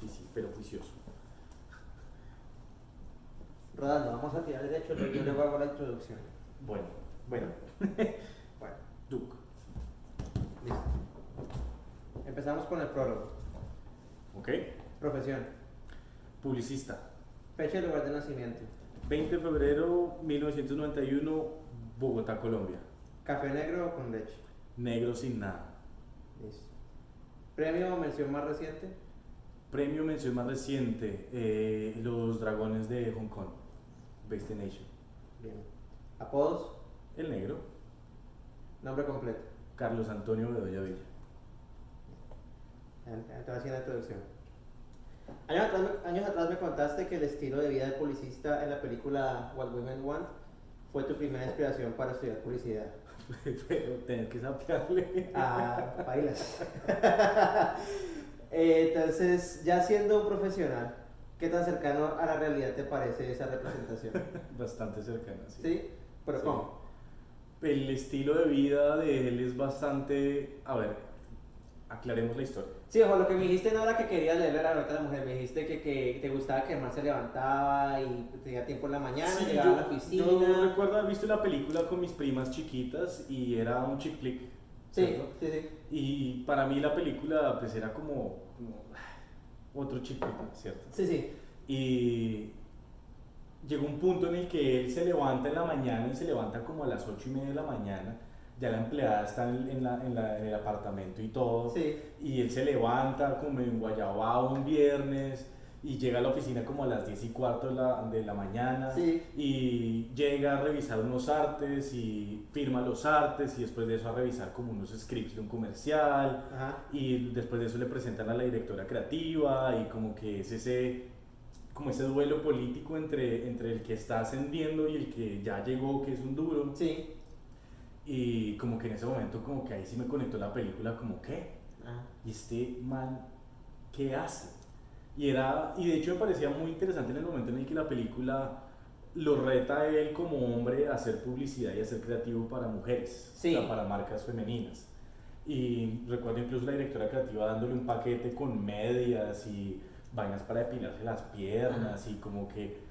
difícil, pero juicioso. Rodando, vamos a tirar derecho, yo luego hago la introducción. Bueno, bueno. Bueno, Duke. listo. Empezamos con el prólogo. Ok. Profesión. Publicista. Fecha y lugar de nacimiento. 20 de febrero 1991, Bogotá, Colombia. Café negro o con leche. Negro sin nada. Listo. Premio o mención más reciente. Premio mención más reciente, los Dragones de Hong Kong. Best in Nation. Bien. Apodos. El negro. Nombre completo. Carlos Antonio Bedoya Villa. Te voy a hacer la introducción. Años atrás me contaste que el estilo de vida del publicista en la película What Women Want fue tu primera inspiración para estudiar publicidad. Pero tener que sapearle. Ah, bailas. Entonces, ya siendo un profesional, ¿qué tan cercano a la realidad te parece esa representación? Bastante cercana, sí. ¿Sí? ¿Pero Sí. cómo? El estilo de vida de él es bastante... A ver, aclaremos la historia. Sí, ojo, lo que me dijiste no era que querías leerle la nota a la mujer, me dijiste que te gustaba que el man se levantaba y tenía tiempo en la mañana, Sí, llegaba a la oficina. yo recuerdo haber visto la película con mis primas chiquitas y era un chick flick. Sí, ¿cierto? sí, sí. Y para mí la película pues era como otro chick flick, ¿cierto? Sí, sí. Y llegó un punto en el que él se levanta en la mañana y se levanta como a las 8:30 de la mañana. Ya la empleada está en el apartamento y todo. Sí. Y él se levanta como en Guayabao un viernes y llega a la oficina como a las 10:15 de la mañana. Sí. Y llega a revisar unos artes y firma los artes y después de eso a revisar como unos scripts de un comercial. Ajá. Y después de eso le presentan a la directora creativa y como que es como ese duelo político entre el que está ascendiendo y el que ya llegó, que es un duro. Sí. Y como que en ese momento como que ahí sí me conectó la película como ¿qué? Ajá. ¿Y este man qué hace? Y de hecho me parecía muy interesante en el momento en el que la película lo reta a él como hombre a hacer publicidad y a ser creativo para mujeres, Sí. o sea, para marcas femeninas. Y recuerdo incluso la directora creativa dándole un paquete con medias y vainas para depilarse las piernas y como que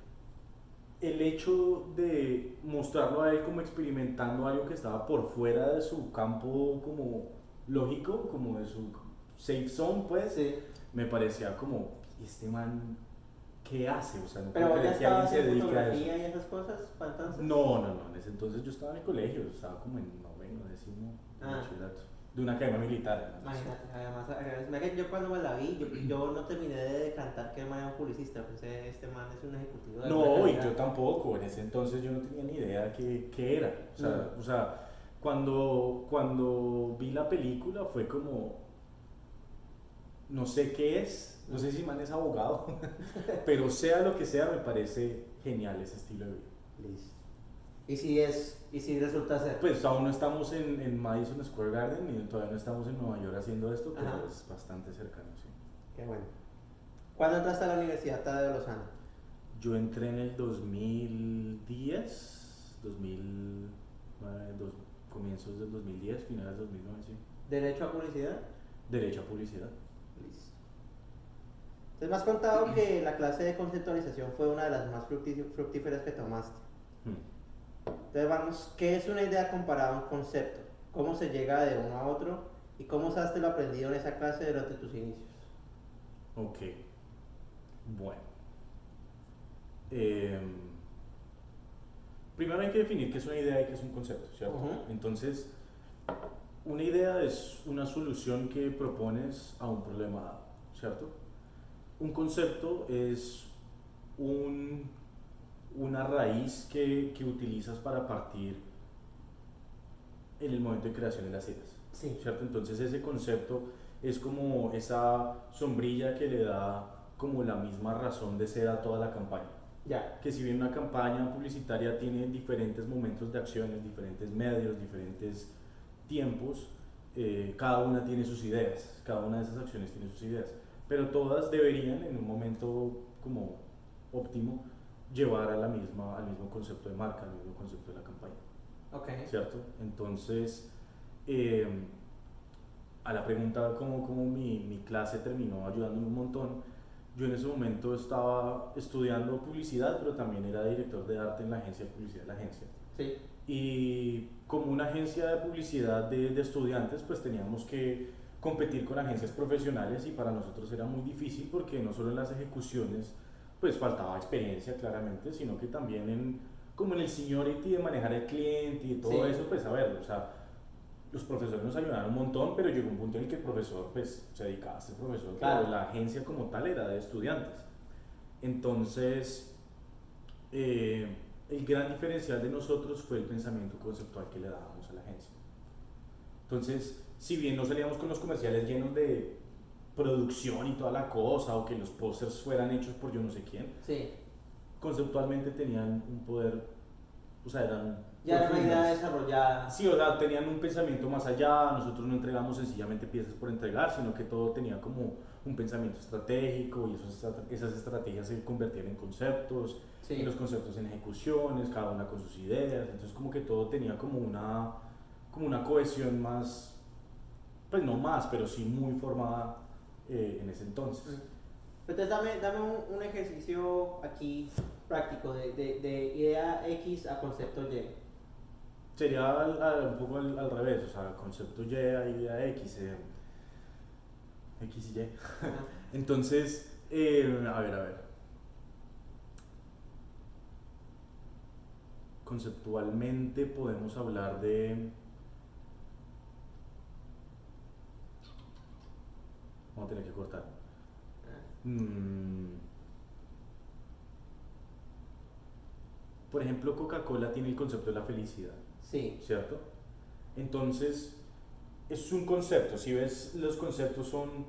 el hecho de mostrarlo a él como experimentando algo que estaba por fuera de su campo como lógico, como de su safe zone, pues, Sí. me parecía como, ¿y este man qué hace? O sea, no Pero puedo ya creer que estaba alguien se haciendo dedique a eso. fotografía y esas cosas para entonces. No, en ese entonces yo estaba en el colegio, estaba como en noveno, décimo, bachillerato, de una academia militar. Además. Imagínate, además que yo cuando me la vi, yo no terminé de decantar que el man era un publicista, pensé, este man es un ejecutivo de No, alguna y yo calidad. tampoco, en ese entonces yo no tenía ni idea qué era. O sea, cuando vi la película fue como, no sé qué es, no sé si man es abogado, pero sea lo que sea, me parece genial ese estilo de vida. Listo. ¿Y si resulta ser? Pues aún no estamos en Madison Square Garden y todavía no estamos en Nueva York haciendo esto, pero Ajá. es bastante cercano, sí. Qué bueno. ¿Cuándo entraste a la Universidad Tadeo Lozano? Yo entré en el 2010, comienzos del 2010, finales del 2009, sí. ¿Derecho a publicidad? Derecho a publicidad. Listo. Entonces me has contado que la clase de conceptualización fue una de las más fructíferas que tomaste. Entonces vamos, ¿qué es una idea comparada a un concepto? ¿Cómo se llega de uno a otro? ¿Y cómo usaste lo aprendido en esa clase durante tus inicios? Ok, bueno. Primero hay que definir qué es una idea y qué es un concepto, ¿cierto? Entonces, una idea es una solución que propones a un problema dado, ¿cierto? Un concepto es una raíz que utilizas para partir en el momento de creación de las ideas, Sí. ¿cierto? Entonces ese concepto es como esa sombrilla que le da como la misma razón de ser a toda la campaña. Ya. Que si bien una campaña publicitaria tiene diferentes momentos de acciones, diferentes medios, diferentes tiempos, cada una tiene sus ideas, cada una de esas acciones tiene sus ideas, pero todas deberían en un momento como óptimo llevar al mismo concepto de marca, al mismo concepto de la campaña. Ok. ¿Cierto? Entonces, a la pregunta cómo mi clase terminó ayudándome un montón, Yo en ese momento estaba estudiando publicidad, pero también era director de arte en la agencia de publicidad de la agencia. Sí. Y como una agencia de publicidad de estudiantes, pues teníamos que competir con agencias profesionales y para nosotros era muy difícil porque no solo en las ejecuciones pues faltaba experiencia claramente, sino que también como en el seniority de manejar el cliente y todo Sí. eso, pues a ver, o sea, los profesores nos ayudaron un montón, pero llegó un punto en el que el profesor pues se dedicaba a ser profesor, Claro. pero la agencia como tal era de estudiantes. Entonces, el gran diferencial de nosotros fue el pensamiento conceptual que le dábamos a la agencia. Entonces, si bien no salíamos con los comerciales llenos de producción y toda la cosa, o que los pósters fueran hechos por yo no sé quién, Sí. conceptualmente tenían un poder, o sea, eran Ya era una idea profundas. desarrollada. Sí, o sea, tenían un pensamiento más allá, nosotros no entregamos sencillamente piezas por entregar, sino que todo tenía como un pensamiento estratégico y esas estrategias se convertían en conceptos, Sí. y los conceptos en ejecuciones, cada una con sus ideas, entonces como que todo tenía como una cohesión más, pues no más, pero sí muy formada en ese entonces. Entonces dame un ejercicio aquí práctico de idea X a concepto Y. Sería un poco al revés, o sea, concepto Y a idea X, X y Y. Entonces, a ver. Conceptualmente podemos hablar de... Vamos a tener que cortar. Por ejemplo, Coca-Cola tiene el concepto de la felicidad. Sí. ¿Cierto? Entonces, es un concepto. Si ves, los conceptos son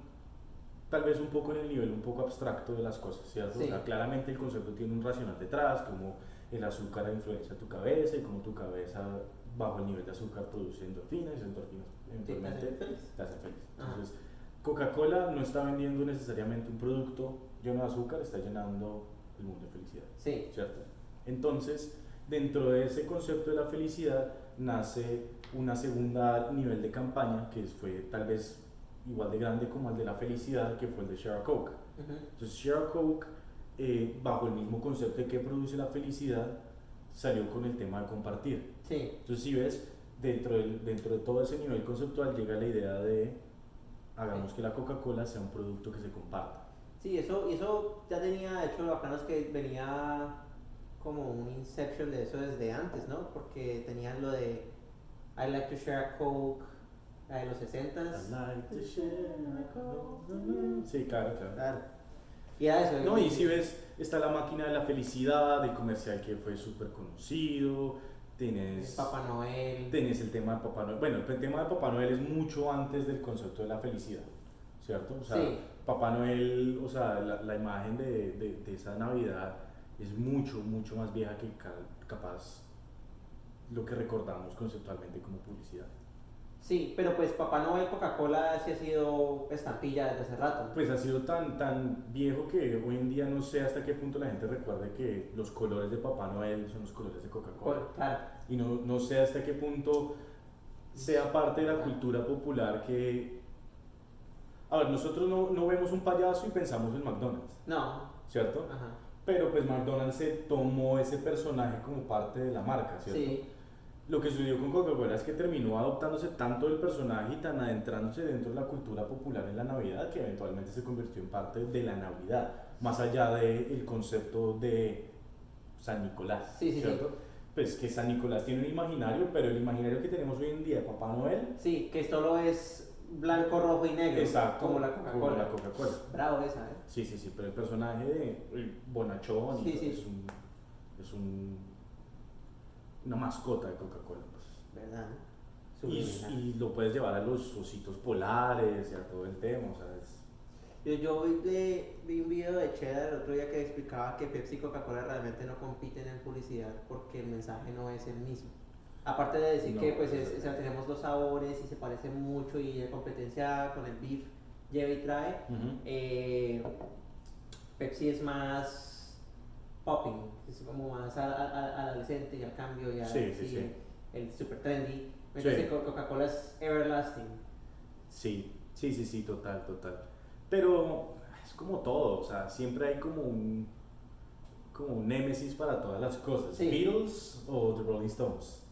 tal vez un poco en el nivel un poco abstracto de las cosas, ¿cierto? Sí. O sea, claramente el concepto tiene un racional detrás, como el azúcar influencia tu cabeza y como tu cabeza bajo el nivel de azúcar produce endorfinas y esas endorfinas eventualmente te hacen feliz. Entonces, Coca-Cola no está vendiendo necesariamente un producto lleno de azúcar, está llenando el mundo de felicidad. Sí. ¿Cierto? Entonces, dentro de ese concepto de la felicidad nace una segunda nivel de campaña que fue tal vez igual de grande como el de la felicidad, que fue el de Share a Coke. Entonces Share a Coke, bajo el mismo concepto de qué produce la felicidad, salió con el tema de compartir. Sí. Entonces si ves, dentro de todo ese nivel conceptual llega la idea de hagamos que la Coca-Cola sea un producto que se comparta. Sí, eso ya tenía, de hecho, lo bacano es que venía como un inception de eso desde antes, ¿no? Porque tenían lo de I like to share a Coke, la de los 60s. I like to share a Coke. Sí, claro. Claro. Y era eso. No, y si ves, está la máquina de la felicidad, el comercial que fue súper conocido, tienes Papá Noel. Tenés el tema de Papá Noel. Bueno, el tema de Papá Noel es mucho antes del concepto de la felicidad, ¿cierto? O sea, Sí. Papá Noel, o sea, la imagen de esa Navidad es mucho, mucho más vieja que capaz lo que recordamos conceptualmente como publicidad. Sí, pero pues Papá Noel, Coca-Cola sí ha sido estampilla desde hace rato. Pues ha sido tan viejo que hoy en día no sé hasta qué punto la gente recuerde que los colores de Papá Noel son los colores de Coca-Cola. Claro. Y no sé hasta qué punto sea parte de la cultura popular que... A ver, nosotros no vemos un payaso y pensamos en McDonald's. No. ¿Cierto? Ajá. Pero pues McDonald's se tomó ese personaje como parte de la marca, ¿cierto? Sí. Lo que sucedió con Coca-Cola es que terminó adoptándose tanto del personaje y tan adentrándose dentro de la cultura popular en la Navidad que eventualmente se convirtió en parte de la Navidad, más allá del concepto de San Nicolás, Sí, ¿cierto? sí. Pues que San Nicolás tiene un imaginario, pero el imaginario que tenemos hoy en día de Papá Noel... Sí, que solo es blanco, rojo y negro. Exacto, como la Coca-Cola. Bravo esa, ¿eh? Sí, pero el personaje de el bonachón sí, sí. es una mascota de Coca-Cola. Pues. ¿Verdad? Y lo puedes llevar a los ositos polares y a todo el tema, o sea, Yo vi un video de Cheddar el otro día que explicaba que Pepsi y Coca-Cola realmente no compiten en publicidad porque el mensaje no es el mismo. Aparte de decir que pues tenemos dos sabores y se parecen mucho y la competencia con el beef lleva y trae, Pepsi es más popping, es como más adolescente y al cambio y sí. el super trendy, mientras que Coca-Cola es everlasting. Sí, total. Pero Es como todo, o sea, siempre hay como un némesis para todas las cosas. Sí. Beatles o The Rolling Stones,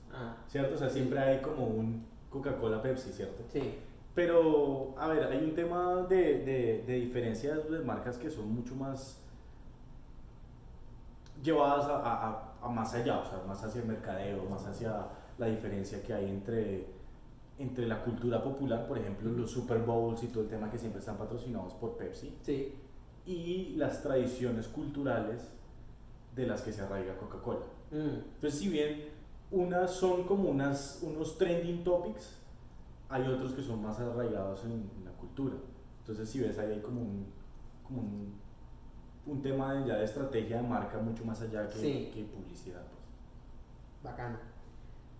¿cierto? O sea, siempre hay como un Coca-Cola, Pepsi, ¿cierto? Sí. Pero, a ver, hay un tema de diferencias de marcas que son mucho más llevadas a más allá, o sea, más hacia el mercadeo, más hacia la diferencia que hay entre la cultura popular, por ejemplo, los Super Bowls y todo el tema que siempre están patrocinados por Pepsi, Sí. y las tradiciones culturales de las que se arraiga Coca-Cola. Entonces, si bien unas son como unos trending topics, hay otros que son más arraigados en la cultura. Entonces, si ves, ahí hay como un tema ya de estrategia de marca mucho más allá Sí. que publicidad. Pues. Bacano.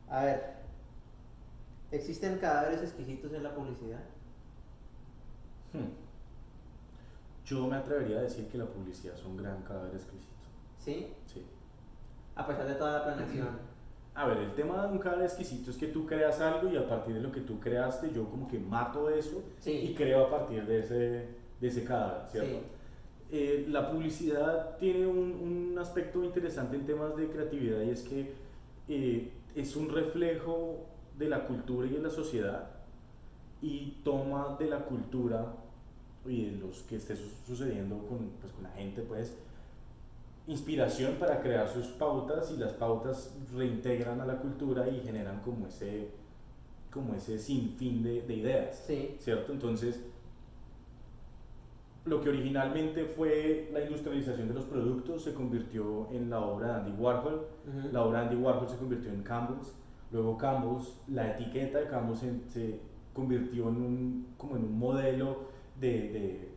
A ver, ¿existen cadáveres exquisitos en la publicidad? Yo me atrevería a decir que la publicidad es un gran cadáver exquisito. ¿Sí? Sí. A pesar de toda la planeación. A ver, el tema de un cadáver exquisito es que tú creas algo y a partir de lo que tú creaste, yo como que mato eso Sí. y creo a partir de ese cadáver, ¿cierto? Sí. La publicidad tiene un aspecto interesante en temas de creatividad y es que es un reflejo de la cultura y de la sociedad y toma de la cultura y de los que esté sucediendo pues, con la gente, pues, inspiración para crear sus pautas y las pautas reintegran a la cultura y generan como ese sinfín de ideas, Sí. ¿cierto? Entonces, lo que originalmente fue la industrialización de los productos se convirtió en la obra de Andy Warhol. La obra de Andy Warhol se convirtió en Campbell's. Luego Campbell's, la etiqueta de Campbell's se convirtió como en un modelo de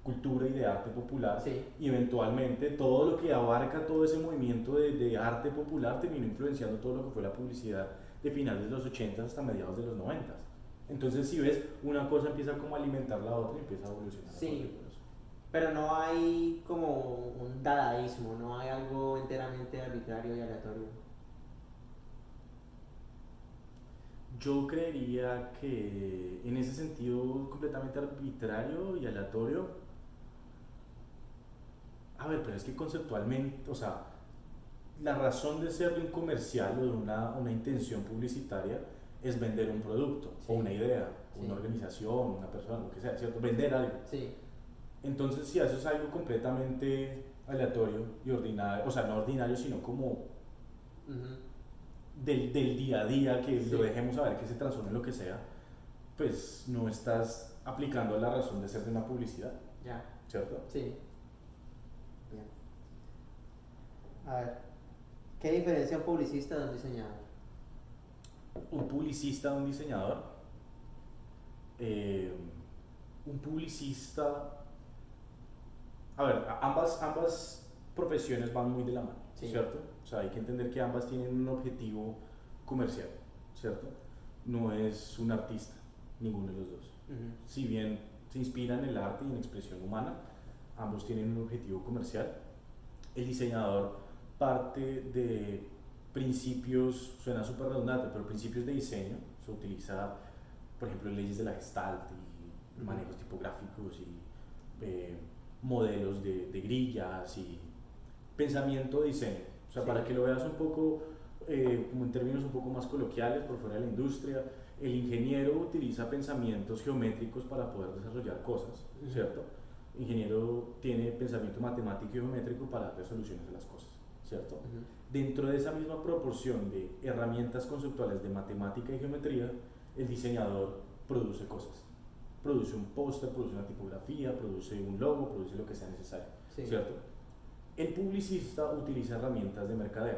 cultura y de arte popular. Sí. Y eventualmente todo lo que abarca todo ese movimiento de arte popular terminó influenciando todo lo que fue la publicidad de finales de los 80 hasta mediados de los 90. Entonces, si ves, una cosa empieza como a alimentar la otra y empieza a evolucionar. Sí. Pero no hay como un dadaísmo, no hay algo enteramente arbitrario y aleatorio. Yo creería que en ese sentido completamente arbitrario y aleatorio, a ver, pero es que conceptualmente, o sea, la razón de ser de un comercial o de una intención publicitaria es vender un producto, Sí. o una idea, o Sí. una organización, una persona, lo que sea, ¿cierto? Vender algo. Sí. Entonces, si haces algo completamente aleatorio y ordinario, o sea, no ordinario, sino como del día a día, que Sí. lo dejemos saber que se transforme en lo que sea, pues no estás aplicando la razón de ser de una publicidad, Ya. ¿cierto? Sí. Bien. A ver, ¿qué diferencia un publicista de un diseñador? Un publicista de un diseñador, un publicista, a ver, ambas profesiones van muy de la mano, Sí. ¿cierto? O sea, hay que entender que ambas tienen un objetivo comercial, ¿cierto? No es un artista, ninguno de los dos. Si bien se inspira en el arte y en la expresión humana, ambos tienen un objetivo comercial. El diseñador parte de principios, suena súper redundante, pero principios de diseño. Se utiliza, por ejemplo, leyes de la Gestalt y manejos tipográficos y modelos de grillas y pensamiento de diseño. O sea, Sí. para que lo veas un poco, como en términos un poco más coloquiales, por fuera de la industria, el ingeniero utiliza pensamientos geométricos para poder desarrollar cosas, ¿cierto? El ingeniero tiene pensamiento matemático y geométrico para dar soluciones a las cosas, ¿cierto? Dentro de esa misma proporción de herramientas conceptuales de matemática y geometría, el diseñador produce cosas. Produce un póster, produce una tipografía, produce un logo, produce lo que sea necesario, Sí. ¿cierto? El publicista utiliza herramientas de mercadeo,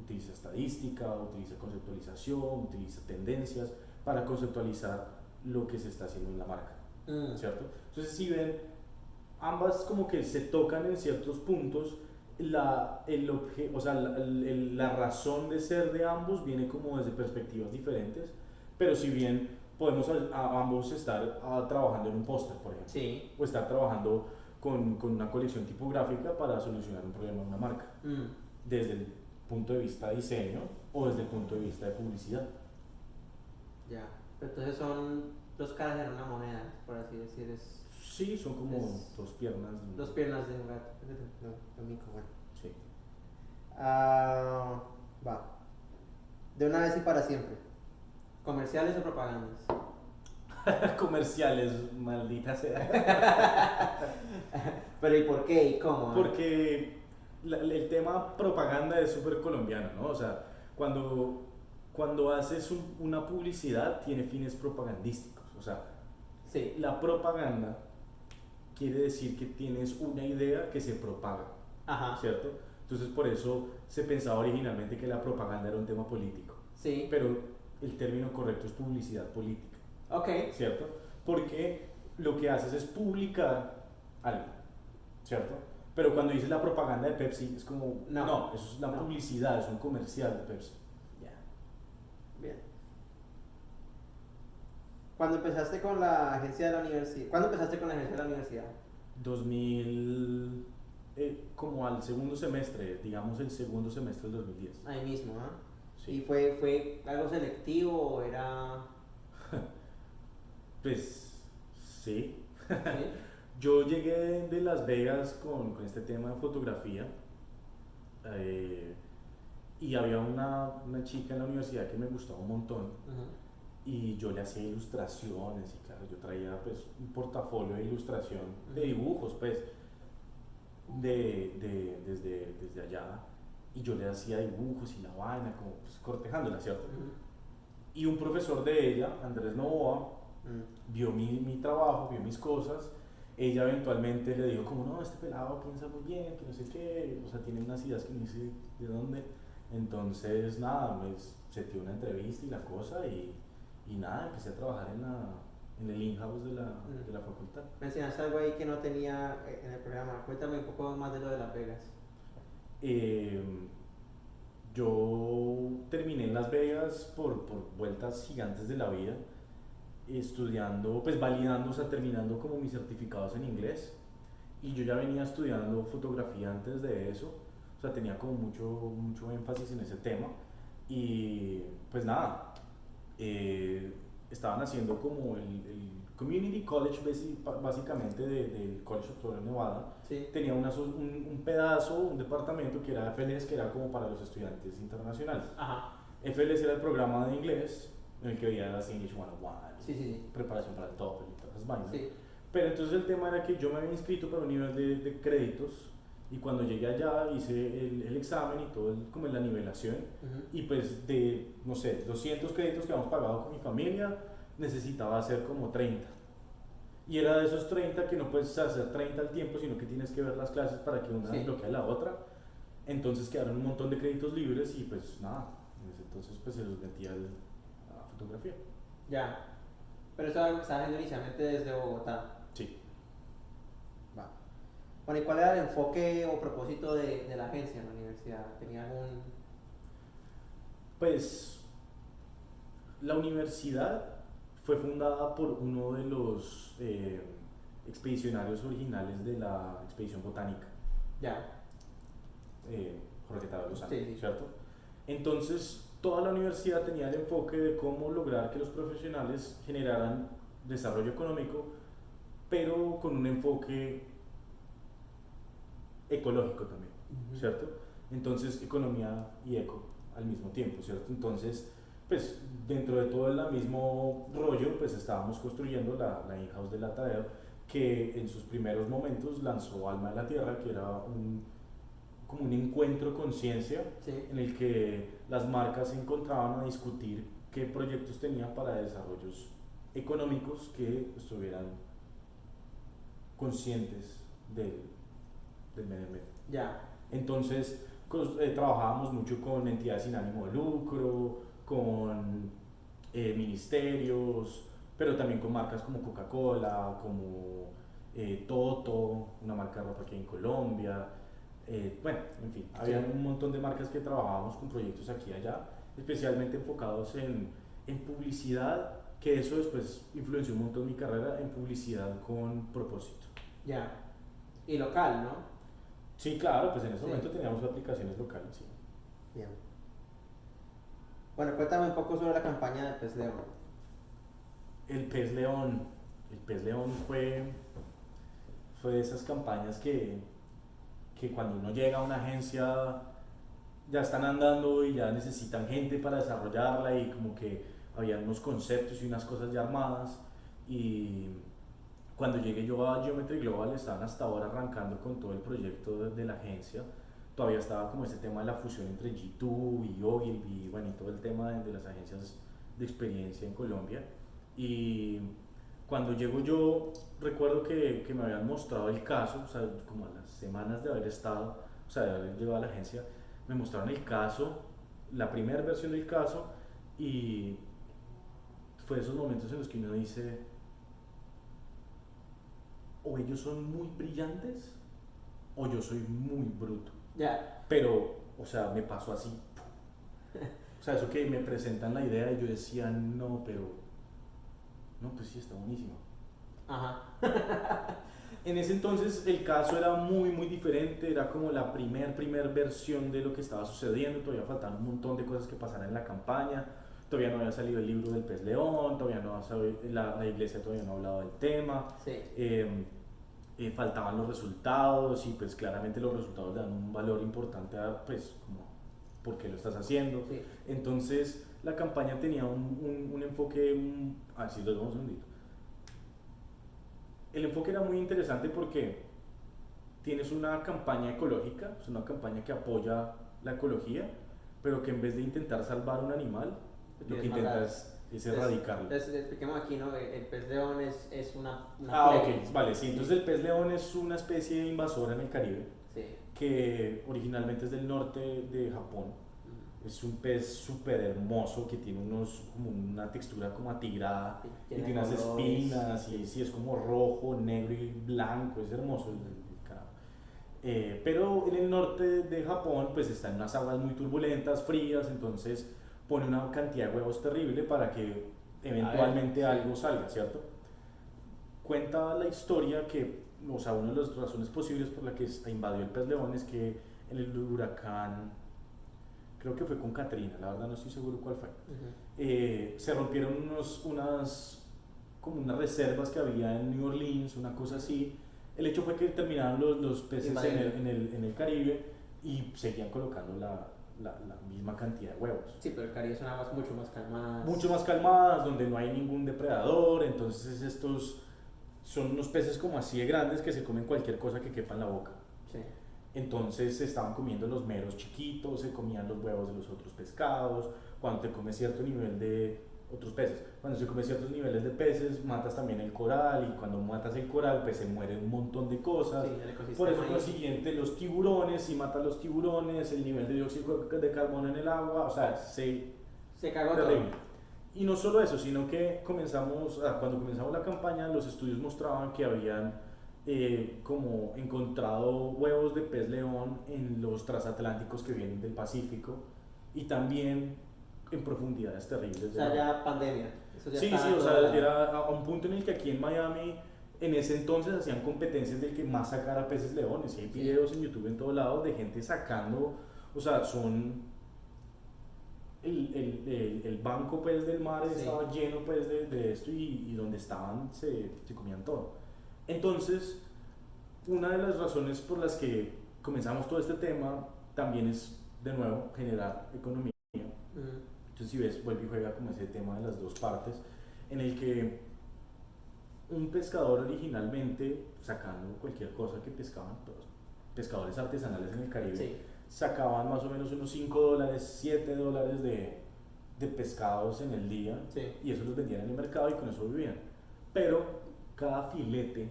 utiliza estadística, utiliza conceptualización, utiliza tendencias para conceptualizar lo que se está haciendo en la marca, ¿cierto? Entonces, si ven, ambas como que se tocan en ciertos puntos, la razón de ser de ambos viene como desde perspectivas diferentes, pero si bien podemos ambos estar trabajando en un póster, por ejemplo, Sí. o estar trabajando con una colección tipográfica para solucionar un problema de una marca, desde el punto de vista de diseño o desde el punto de vista de publicidad. Ya. Pero entonces son dos caras en una moneda, por así decir. Sí, son como Es- dos piernas. Dos piernas de un gato. Lo único, bueno. Sí. Ah, va. De una vez y para siempre. ¿Comerciales o propagandas? Comerciales, maldita sea. Pero ¿y por qué? ¿Y cómo? Porque el tema propaganda es súper colombiano, ¿no? O sea, cuando haces una publicidad tiene fines propagandísticos. O sea, Sí. la propaganda quiere decir que tienes una idea que se propaga, Ajá. ¿cierto? Entonces por eso se pensaba originalmente que la propaganda era un tema político, Sí. pero el término correcto es publicidad política, Ok. ¿cierto? Porque lo que haces es publicar algo, ¿cierto? Pero cuando dices la propaganda de Pepsi es como, No. no, eso es la No. publicidad, es un comercial de Pepsi. Ya. Bien. ¿Cuándo empezaste con la agencia de la universidad? ¿Cuándo empezaste con la agencia de la universidad? 2000, como al segundo semestre, digamos el segundo semestre del 2010. Ahí mismo, ¿ah? Sí. ¿Y fue algo selectivo o era...? Pues sí. ¿Sí? Yo llegué de Las Vegas con este tema de fotografía eh, y había una chica en la universidad que me gustaba un montón Ujú. y yo le hacía ilustraciones y claro, yo traía pues un portafolio de ilustración, de Ujú. dibujos pues, desde allá y yo le hacía dibujos y la vaina como pues, cortejándola, ¿cierto? Ujú. Y un profesor de ella, Andrés Novoa, Mm. vio mi trabajo, vio mis cosas. Ella eventualmente le dijo como, no, este pelado piensa muy bien, que no sé qué, o sea, tiene unas ideas que no sé de dónde. Entonces, nada, me seteó una entrevista y la cosa y nada, empecé a trabajar en el in-house de la facultad. Mencionaste algo ahí que no tenía en el programa. Cuéntame un poco más de lo de Las Vegas. Eh, yo terminé en Las Vegas por vueltas gigantes de la vida, estudiando, pues validando, o sea, terminando como mis certificados en inglés. Y yo ya venía estudiando fotografía antes de eso, o sea, tenía como mucho énfasis en ese tema. Y pues nada, eh, estaban haciendo como el Community College básicamente del College of Southern Nevada. Sí. Tenía un pedazo, un departamento que era FLS, que era como para los estudiantes internacionales. Ajá. FLS era el programa de inglés en el que veía las English 101, Sí, sí, sí. preparación para el TOEFL y todas esas vainas. Sí. Pero entonces el tema era que yo me había inscrito para un nivel de créditos y cuando llegué allá hice el examen y todo, como la nivelación Ujú. y pues de, no sé, 200 créditos que habíamos pagado con mi familia, necesitaba hacer como 30. Y era de esos 30 que no puedes hacer 30 al tiempo, sino que tienes que ver las clases para que una Sí. desbloquee a la otra. Entonces quedaron un montón de créditos libres y pues nada, en ese entonces pues se los metí a fotografía. Ya. Pero eso estaba haciendo inicialmente desde Bogotá. Sí. Va. Bueno, ¿y cuál era el enfoque o propósito de la agencia en la universidad? ¿Tenía algún...? Pues la universidad fue fundada por uno de los expedicionarios originales de la expedición botánica, Ya. Jorge Tadeo Lozano, Sí, sí. ¿cierto? Entonces, toda la universidad tenía el enfoque de cómo lograr que los profesionales generaran desarrollo económico, pero con un enfoque ecológico también, Ujú. ¿cierto? Entonces, economía y eco al mismo tiempo, ¿cierto? Entonces, pues dentro de todo el mismo rollo, pues estábamos construyendo la in-house de la Tadeo, que en sus primeros momentos lanzó Alma de la Tierra, que era como un encuentro con ciencia Sí. en el que las marcas se encontraban a discutir qué proyectos tenían para desarrollos económicos que estuvieran conscientes del medio ambiente. Ya. Entonces, trabajábamos mucho con entidades sin ánimo de lucro, con ministerios, pero también con marcas como Coca-Cola, como Toto, una marca de ropa aquí en Colombia. Bueno, en fin, había un montón de marcas que trabajábamos con proyectos aquí y allá, especialmente enfocados en publicidad, que eso después influenció un montón mi carrera en publicidad con propósito. Ya. Y local, ¿no? Sí, claro, pues en ese Sí. momento teníamos aplicaciones locales, sí. Bien. Bueno, cuéntame un poco sobre la campaña de Pez León. El pez león fue Fue de esas campañas que cuando uno llega a una agencia ya están andando y ya necesitan gente para desarrollarla y como que había unos conceptos y unas cosas ya armadas y cuando llegué yo a Geometry Global estaban hasta ahora arrancando con todo el proyecto de la agencia. Todavía estaba como ese tema de la fusión entre G2 y Ogilvy y bueno, y todo el tema de las agencias de experiencia en Colombia. Y cuando llego yo, recuerdo que me habían mostrado el caso, o sea, como a las semanas de haber estado, o sea, de haber llegado a la agencia, me mostraron el caso, la primera versión del caso, y fue esos momentos en los que uno dice, o ellos son muy brillantes, o yo soy muy bruto. Ya. Pero, o sea, me pasó así. O sea, eso que me presentan la idea y yo decía, no, pero, no, pues sí, está buenísimo. Ajá. En ese entonces el caso era muy diferente, era como la primer versión de lo que estaba sucediendo, todavía faltaban un montón de cosas que pasaran en la campaña, todavía no había salido el libro del pez león, todavía no, la iglesia todavía no hablaba del tema, Sí. Faltaban los resultados y pues claramente los resultados le dan un valor importante a pues como por qué lo estás haciendo. Sí. Entonces la campaña tenía un enfoque, así lo vamos un segundito. El enfoque era muy interesante porque tienes una campaña ecológica, es una campaña que apoya la ecología, pero que en vez de intentar salvar un animal, lo que intentas es erradicarlo. Entonces, expliquemos aquí, ¿no? El pez león es una Ok, vale, sí, entonces el pez león es una especie invasora en el Caribe, sí, que originalmente es del norte de Japón. Es un pez súper hermoso que tiene como una textura como atigrada y tiene unas espinas y sí, es como rojo, negro y blanco, es hermoso el cara. Pero en el norte de Japón pues está en unas aguas muy turbulentas, frías, entonces pone una cantidad de huevos terrible para que eventualmente algo salga, ¿cierto? Cuenta la historia que, o sea, una de las razones posibles por la que invadió el pez león es que en el huracán, creo que fue con Katrina, la verdad no estoy seguro cuál fue, se rompieron como unas reservas que había en New Orleans, una cosa así. El hecho fue que terminaron los peces en el Caribe y seguían colocando la misma cantidad de huevos. Sí, pero el Caribe son aguas mucho más calmadas. Mucho más calmadas, donde no hay ningún depredador, entonces estos son unos peces como así de grandes que se comen cualquier cosa que quepa en la boca. Sí. Entonces se estaban comiendo los meros chiquitos, se comían los huevos de los otros pescados, cuando te comes cierto nivel de otros peces, cuando se come ciertos niveles de peces, matas también el coral y cuando matas el coral pues se muere un montón de cosas. Sí, por eso lo siguiente, los tiburones, si matas los tiburones, el nivel de dióxido de carbono en el agua, o sea, se cagó terrible. Todo. Y no solo eso, sino que cuando comenzamos la campaña, los estudios mostraban que habían como encontrado huevos de pez león en los transatlánticos que vienen del Pacífico y también en profundidades terribles. O sea, ya pandemia. Eso ya sí, o sea, era a un punto en el que aquí en Miami, en ese entonces hacían competencias del que más sacara peces leones. Y hay videos en YouTube en todos lados de gente sacando, o sea, son el banco pues del mar estaba lleno pues de esto y donde estaban se comían todo. Entonces, una de las razones por las que comenzamos todo este tema también es, de nuevo, generar economía. Entonces, si ves, vuelve y juega como ese tema de las dos partes, en el que un pescador originalmente, sacando cualquier cosa que pescaban, todos pescadores artesanales en el Caribe, sacaban más o menos unos $5, $7 de pescados en el día y eso los vendían en el mercado y con eso vivían. Pero cada filete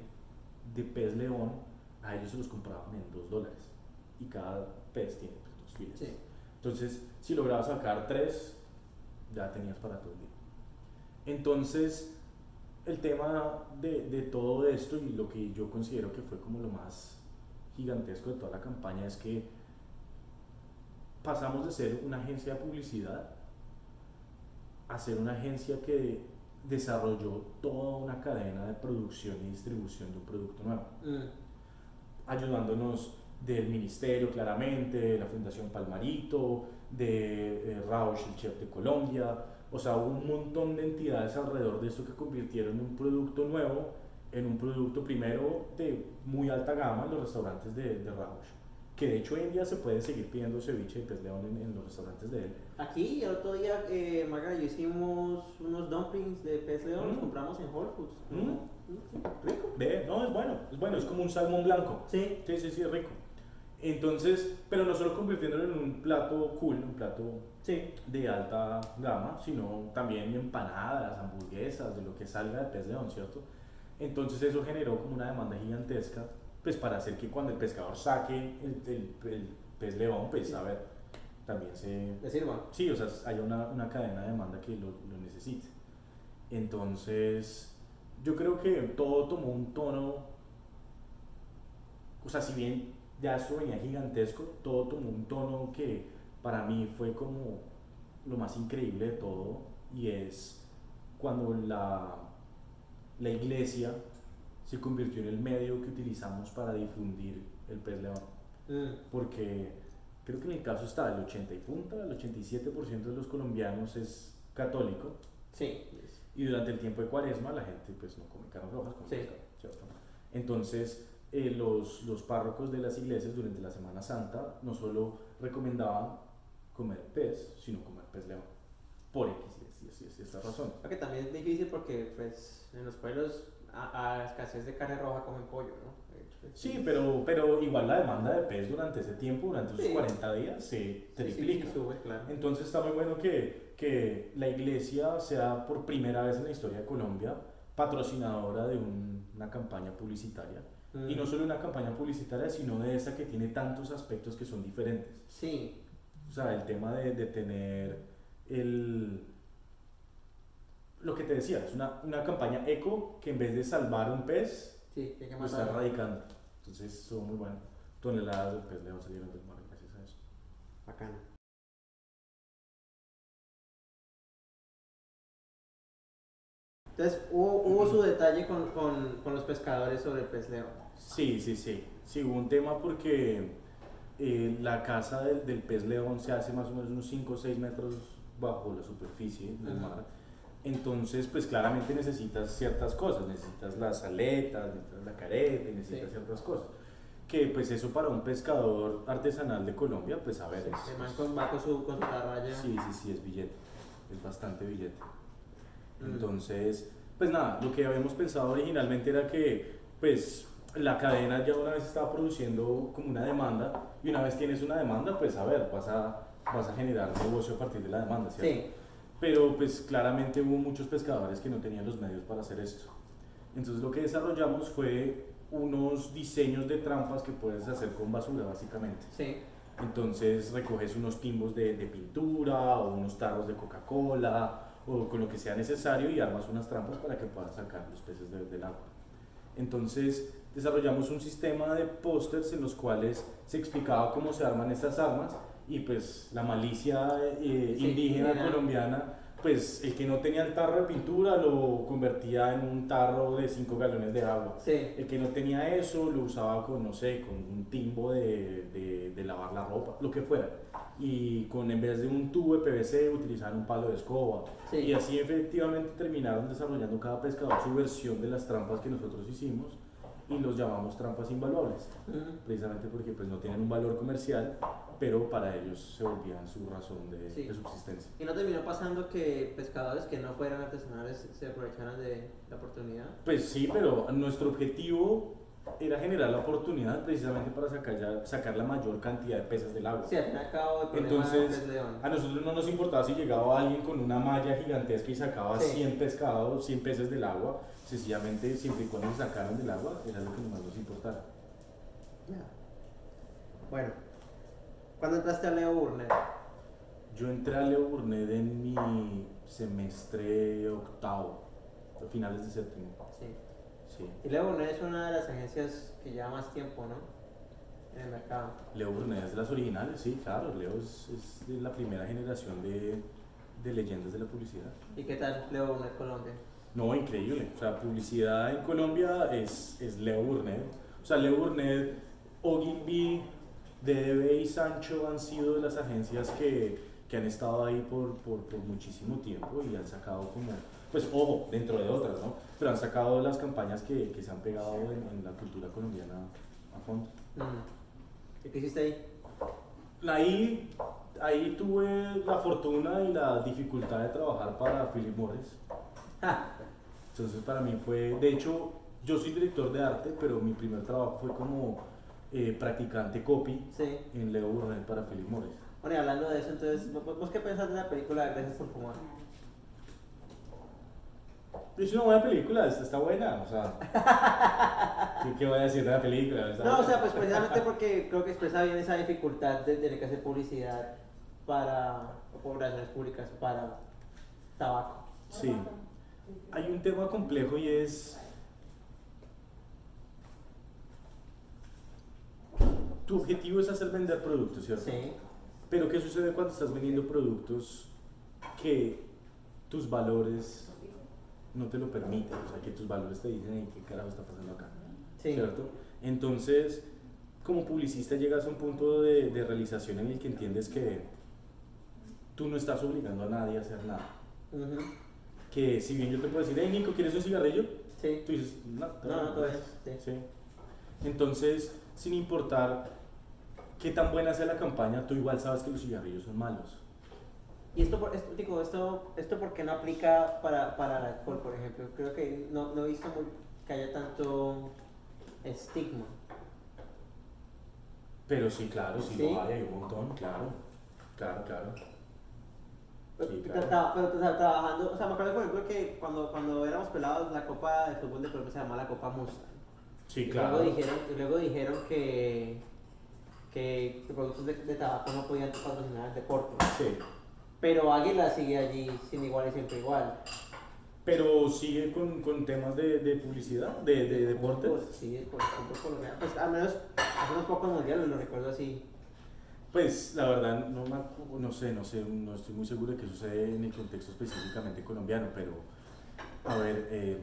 de pez león a ellos se los compraban en $2 y cada pez tiene pues, 2 filetes. Entonces, si lograbas sacar 3, ya tenías para todo el día. Entonces, el tema de todo esto y lo que yo considero que fue como lo más gigantesco de toda la campaña es que pasamos de ser una agencia de publicidad a ser una agencia que desarrolló toda una cadena de producción y distribución de un producto nuevo, ayudándonos del ministerio claramente, de la Fundación Palmarito, de Rausch, el chef de Colombia, o sea, hubo un montón de entidades alrededor de esto que convirtieron en un producto nuevo en un producto primero de muy alta gama en los restaurantes de Rausch, que de hecho hoy en día se puede seguir pidiendo ceviche de pez león en los restaurantes de él. Aquí el otro día, Marga y yo hicimos unos dumplings de pez león, los compramos en Whole Foods. Rico. No, es bueno, es como un salmón blanco. Sí. Sí, es rico. Entonces, pero no solo convirtiéndolo en un plato cool, un plato de alta gama, sino también empanadas, hamburguesas, de lo que salga de pez león, ¿cierto? Entonces eso generó como una demanda gigantesca, pues para hacer que cuando el pescador saque el pez león, pues a ver, también se... ¿Le sirva? Sí, o sea, hay una cadena de demanda que lo necesite. Entonces, yo creo que todo tomó un tono, o sea, si bien ya esto venía gigantesco, todo tomó un tono que para mí fue como lo más increíble de todo, y es cuando la iglesia se convirtió en el medio que utilizamos para difundir el pez león. Porque creo que en el caso está el 80 y punta, el 87% de los colombianos es católico. Sí. Y durante el tiempo de Cuaresma la gente pues no come carnes rojas, come pescado, ¿cierto? Entonces los párrocos de las iglesias durante la Semana Santa no solo recomendaban comer pez, sino comer pez león, por X y esta razón. Porque también es difícil porque pues en los pueblos a escasez de carne roja comen pollo, ¿no? Sí, pero igual la demanda de pez durante ese tiempo, durante esos 40 días, se triplica. Sí, sube, claro. Entonces está muy bueno que la iglesia sea por primera vez en la historia de Colombia patrocinadora de una campaña publicitaria. Y no solo una campaña publicitaria, sino de esa que tiene tantos aspectos que son diferentes. Sí. O sea, el tema de tener lo que te decía, es una campaña eco que en vez de salvar un pez, lo está erradicando. Entonces, estuvo muy bueno. Toneladas de pez león salieron del mar gracias a eso. Bacano. Entonces, hubo su detalle con los pescadores sobre el pez león. Sí, hubo un tema porque la caza del pez león se hace más o menos unos 5 o 6 metros bajo la superficie del mar. Entonces, pues claramente necesitas ciertas cosas, necesitas las aletas, necesitas la careta, necesitas ciertas cosas. Que pues eso para un pescador artesanal de Colombia, pues a ver, va con su tarraya. Sí, es billete, es bastante billete. Entonces, pues nada, lo que habíamos pensado originalmente era que pues la cadena ya una vez estaba produciendo como una demanda, y una vez tienes una demanda, pues a ver, vas a generar negocio a partir de la demanda, ¿cierto? Sí. Pero pues claramente hubo muchos pescadores que no tenían los medios para hacer esto. Entonces lo que desarrollamos fue unos diseños de trampas que puedes hacer con basura básicamente. Sí. Entonces recoges unos timbos de pintura o unos tarros de Coca-Cola o con lo que sea necesario y armas unas trampas para que puedas sacar los peces del agua. Entonces desarrollamos un sistema de pósters en los cuales se explicaba cómo se arman estas armas, y pues la malicia indígena colombiana, pues el que no tenía el tarro de pintura lo convertía en un tarro de 5 galones de agua. Sí. El que no tenía eso lo usaba con, no sé, con un timbo de lavar la ropa, lo que fuera. Y en vez de un tubo de PVC utilizaban un palo de escoba. Sí. Y así efectivamente terminaron desarrollando cada pescador su versión de las trampas que nosotros hicimos, y los llamamos trampas invaluables, precisamente porque pues no tienen un valor comercial, pero para ellos se volvían su razón de subsistencia. ¿Y no terminó pasando que pescadores que no fueran artesanales se aprovecharan de la oportunidad? Pues sí, pero nuestro objetivo era generar la oportunidad precisamente para sacar la mayor cantidad de peces del agua. Sí, al fin y al cabo el problema Entonces, del pez león. a nosotros no nos importaba si llegaba alguien con una malla gigantesca y sacaba 100 pescados, 100 peces del agua. Sencillamente, siempre y cuando se sacaran del agua, era lo que más nos importaba. Bueno, ¿cuándo entraste a Leo Burnett? Yo entré a Leo Burnett en mi semestre octavo, a finales de séptimo. Sí. Y Leo Burnett es una de las agencias que lleva más tiempo, ¿no? En el mercado. Leo Burnett es de las originales, sí, claro. Leo es de la primera generación de leyendas de la publicidad. ¿Y qué tal Leo Burnett Colombia? No, increíble. O sea, publicidad en Colombia es Leo Burnett. O sea, Leo Burnett, Ogilvy, DDB y Sancho han sido de las agencias que han estado ahí por muchísimo tiempo y han sacado como pues ojo, dentro de otras, ¿no? Pero han sacado las campañas que se han pegado en la cultura colombiana a fondo. ¿Y qué hiciste ahí? Ahí tuve la fortuna y la dificultad de trabajar para Philip Morris. Entonces para mí fue, de hecho, yo soy director de arte, pero mi primer trabajo fue como practicante copy en Leo Burnett para Philip Morris. Bueno, y hablando de eso, entonces, ¿vos qué pensás de la película Gracias por Fumar? Es una buena película, está buena, o sea, ¿qué voy a decir de la película? No, o sea, pues precisamente porque creo que expresa bien esa dificultad de tener que hacer publicidad o relaciones públicas para tabaco. Sí, hay un tema complejo y es, tu objetivo es hacer vender productos, ¿cierto? Sí. Pero ¿qué sucede cuando estás vendiendo productos que tus valores no te lo permiten? O sea, que tus valores te dicen, ¿qué carajo está pasando acá? Sí. ¿Cierto? Entonces, como publicista llegas a un punto de realización en el que entiendes que tú no estás obligando a nadie a hacer nada. Que si bien yo te puedo decir, hey Nico, ¿quieres un cigarrillo? Sí. Tú dices, no, todavía. Sí. Entonces, sin importar qué tan buena sea la campaña, tú igual sabes que los cigarrillos son malos. ¿Y esto por qué no aplica para el alcohol, por ejemplo? Creo que no he visto que haya tanto estigma. Pero sí, claro, sí lo hay un montón, claro. Sí, claro. Pero trabajando, o sea, me acuerdo por ejemplo que cuando éramos pelados, la copa de fútbol de Colombia se llamaba la Copa Mustang. Sí, claro. Luego dijeron que productos de tabaco no podían patrocinar el deporte. Sí. Pero Águila sigue allí sin igual y siempre igual. Pero sigue con temas de publicidad, de deportes. Sí, por colombiano. Pues al menos hace unos pocos mundiales, lo recuerdo así. Pues la verdad no sé, no estoy muy seguro de qué sucede en el contexto específicamente colombiano, pero a ver,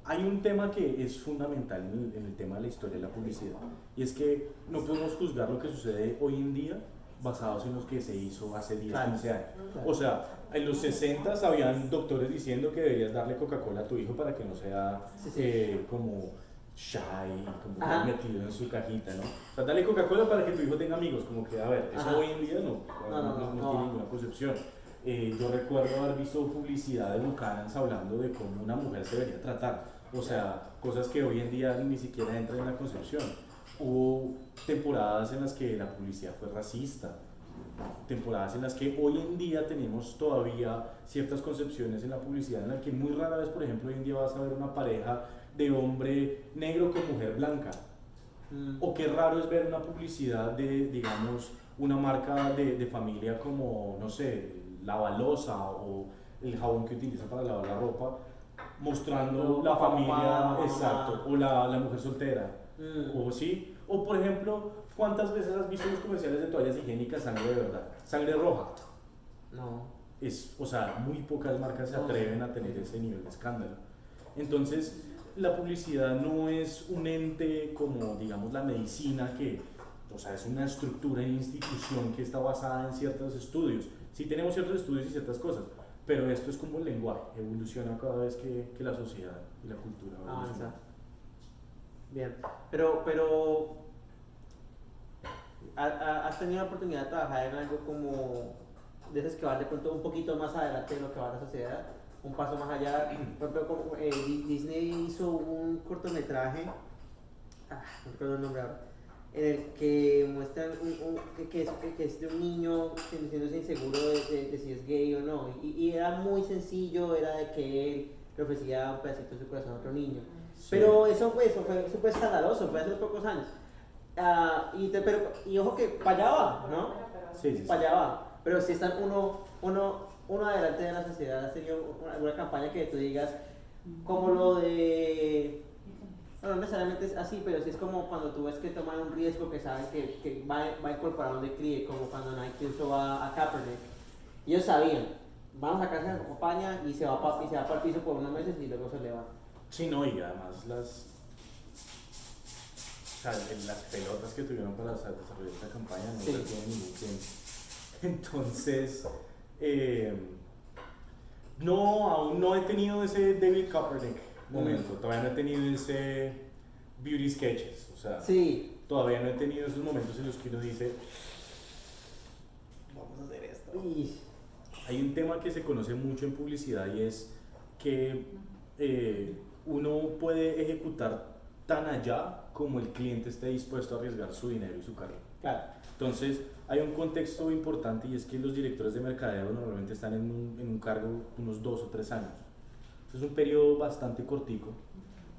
hay un tema que es fundamental en el tema de la historia de la publicidad, y es que no podemos juzgar lo que sucede hoy en día basados en lo que se hizo hace 10, 15 años. O sea, en los 60 habían doctores diciendo que deberías darle Coca-Cola a tu hijo para que no sea como shy, como metido en su cajita, ¿no? O sea, dale Coca-Cola para que tu hijo tenga amigos, como que, a ver, eso hoy en día no tiene ninguna concepción. Yo recuerdo haber visto publicidad de Buchanan's hablando de cómo una mujer se debería tratar, o sea, cosas que hoy en día ni siquiera entran en la concepción. Hubo temporadas en las que la publicidad fue racista, temporadas en las que hoy en día tenemos todavía ciertas concepciones en la publicidad en las que muy rara vez, por ejemplo, hoy en día vas a ver una pareja de hombre negro con mujer blanca. O qué raro es ver una publicidad de, digamos, una marca de familia como, no sé, la balosa o el jabón que utilizan para lavar la ropa, mostrando la familia, exacto, o la mujer soltera. O sí, o por ejemplo, ¿cuántas veces has visto los comerciales de toallas higiénicas sangre de verdad? Sangre roja. No. O sea, muy pocas marcas se atreven a tener ese nivel de escándalo. Entonces, la publicidad no es un ente como, digamos, la medicina que, o sea, es una estructura, una institución que está basada en ciertos estudios. Sí tenemos ciertos estudios y ciertas cosas, pero esto es como el lenguaje, evoluciona cada vez que la sociedad y la cultura evoluciona. Bien, pero ¿has tenido la oportunidad de trabajar en algo como de esas que van de pronto un poquito más adelante de lo que va la sociedad? Un paso más allá. Por ejemplo, como, Disney hizo un cortometraje, no recuerdo el nombre ahora, en el que muestran que es de un niño sintiéndose inseguro de si es gay o no. Y era muy sencillo, era de que él le ofrecía un pedacito de su corazón a otro niño. Sí. Pero eso fue súper escandaloso, fue hace unos pocos años. Y ojo que para allá va, ¿no? Sí. Para allá va. Pero si están uno adelante de la sociedad, ¿has tenido alguna campaña que tú digas, como lo de... Bueno, no necesariamente es así, pero sí es como cuando tú ves que toman un riesgo que saben que va a incorporar un declive, como cuando Nike usó a Kaepernick. Ellos sabían, vamos a sacar esa campaña y se va para el piso por unos meses y luego se levanta. Sí, no, y además las pelotas que tuvieron para desarrollar esta campaña no tienen ningún tiempo. Entonces, Eh, no, aún no he tenido ese David Coppernick momento, todavía no he tenido ese beauty sketches, o sea, Sí. todavía no he tenido esos momentos en los que uno dice, vamos a hacer esto. Y Hay un tema que se conoce mucho en publicidad y es que uno puede ejecutar tan allá como el cliente esté dispuesto a arriesgar su dinero y su carrera. claro. Entonces, hay un contexto importante y es que los directores de mercadeo normalmente están en un cargo unos 2 o 3 años. Es un periodo bastante cortico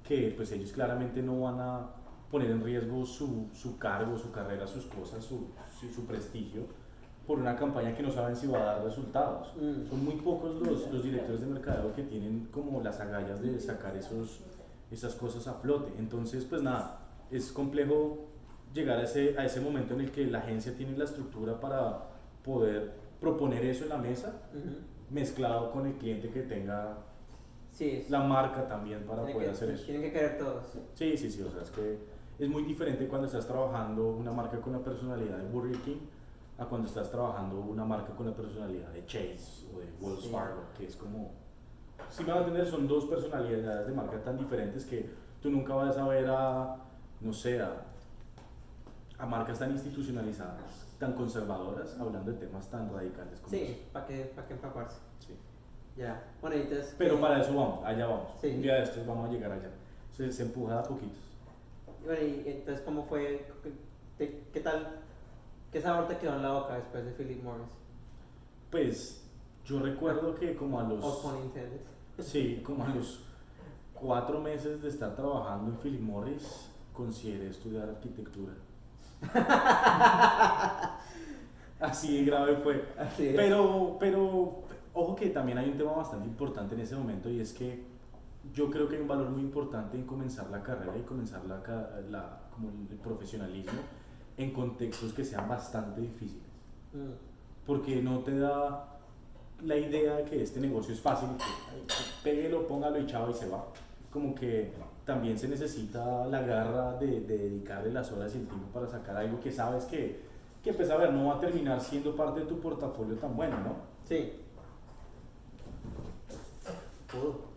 que pues ellos claramente no van a poner en riesgo su cargo, su carrera, sus cosas, su prestigio por una campaña que no saben si va a dar resultados. Son muy pocos los directores de mercadeo que tienen como las agallas de sacar esas cosas a flote. Entonces, pues nada, es complejo llegar a ese momento en el que la agencia tiene la estructura para poder proponer eso en la mesa, mezclado con el cliente que tenga Sí, la marca también para poder hacer eso. Tienen que querer todos. Sí, sí, sí, o sea, es que es muy diferente cuando estás trabajando una marca con la personalidad de Burger King a cuando estás trabajando una marca con la personalidad de Chase o de Wells Fargo, que es como, si me van a entender, son dos personalidades de marca tan diferentes que tú nunca vas a ver no sé, a marcas tan institucionalizadas, tan conservadoras, hablando de temas tan radicales como eso. Sí, ¿para qué empaparse? Sí. Ya. Bueno, entonces. Pero para eso vamos, allá vamos. Sí. Un día de estos vamos a llegar allá. Se empuja de a poquitos. Bueno, y entonces, ¿cómo fue? ¿Qué tal? ¿Qué sabor te quedó en la boca después de Philip Morris? Pues yo recuerdo que como a los... All pun intended. Sí, como a los 4 meses de estar trabajando en Philip Morris, consideré estudiar arquitectura. Así de grave fue. Así es. Pero, ojo que también hay un tema bastante importante en ese momento y es que yo creo que hay un valor muy importante en comenzar la carrera y comenzar como el profesionalismo en contextos que sean bastante difíciles. Porque no te da la idea de que este negocio es fácil, que péguelo, póngalo y chao y se va. Como que también se necesita la garra de dedicarle las horas y el tiempo para sacar algo que sabes que pues a ver, no va a terminar siendo parte de tu portafolio tan bueno, ¿no? Sí. Pudo.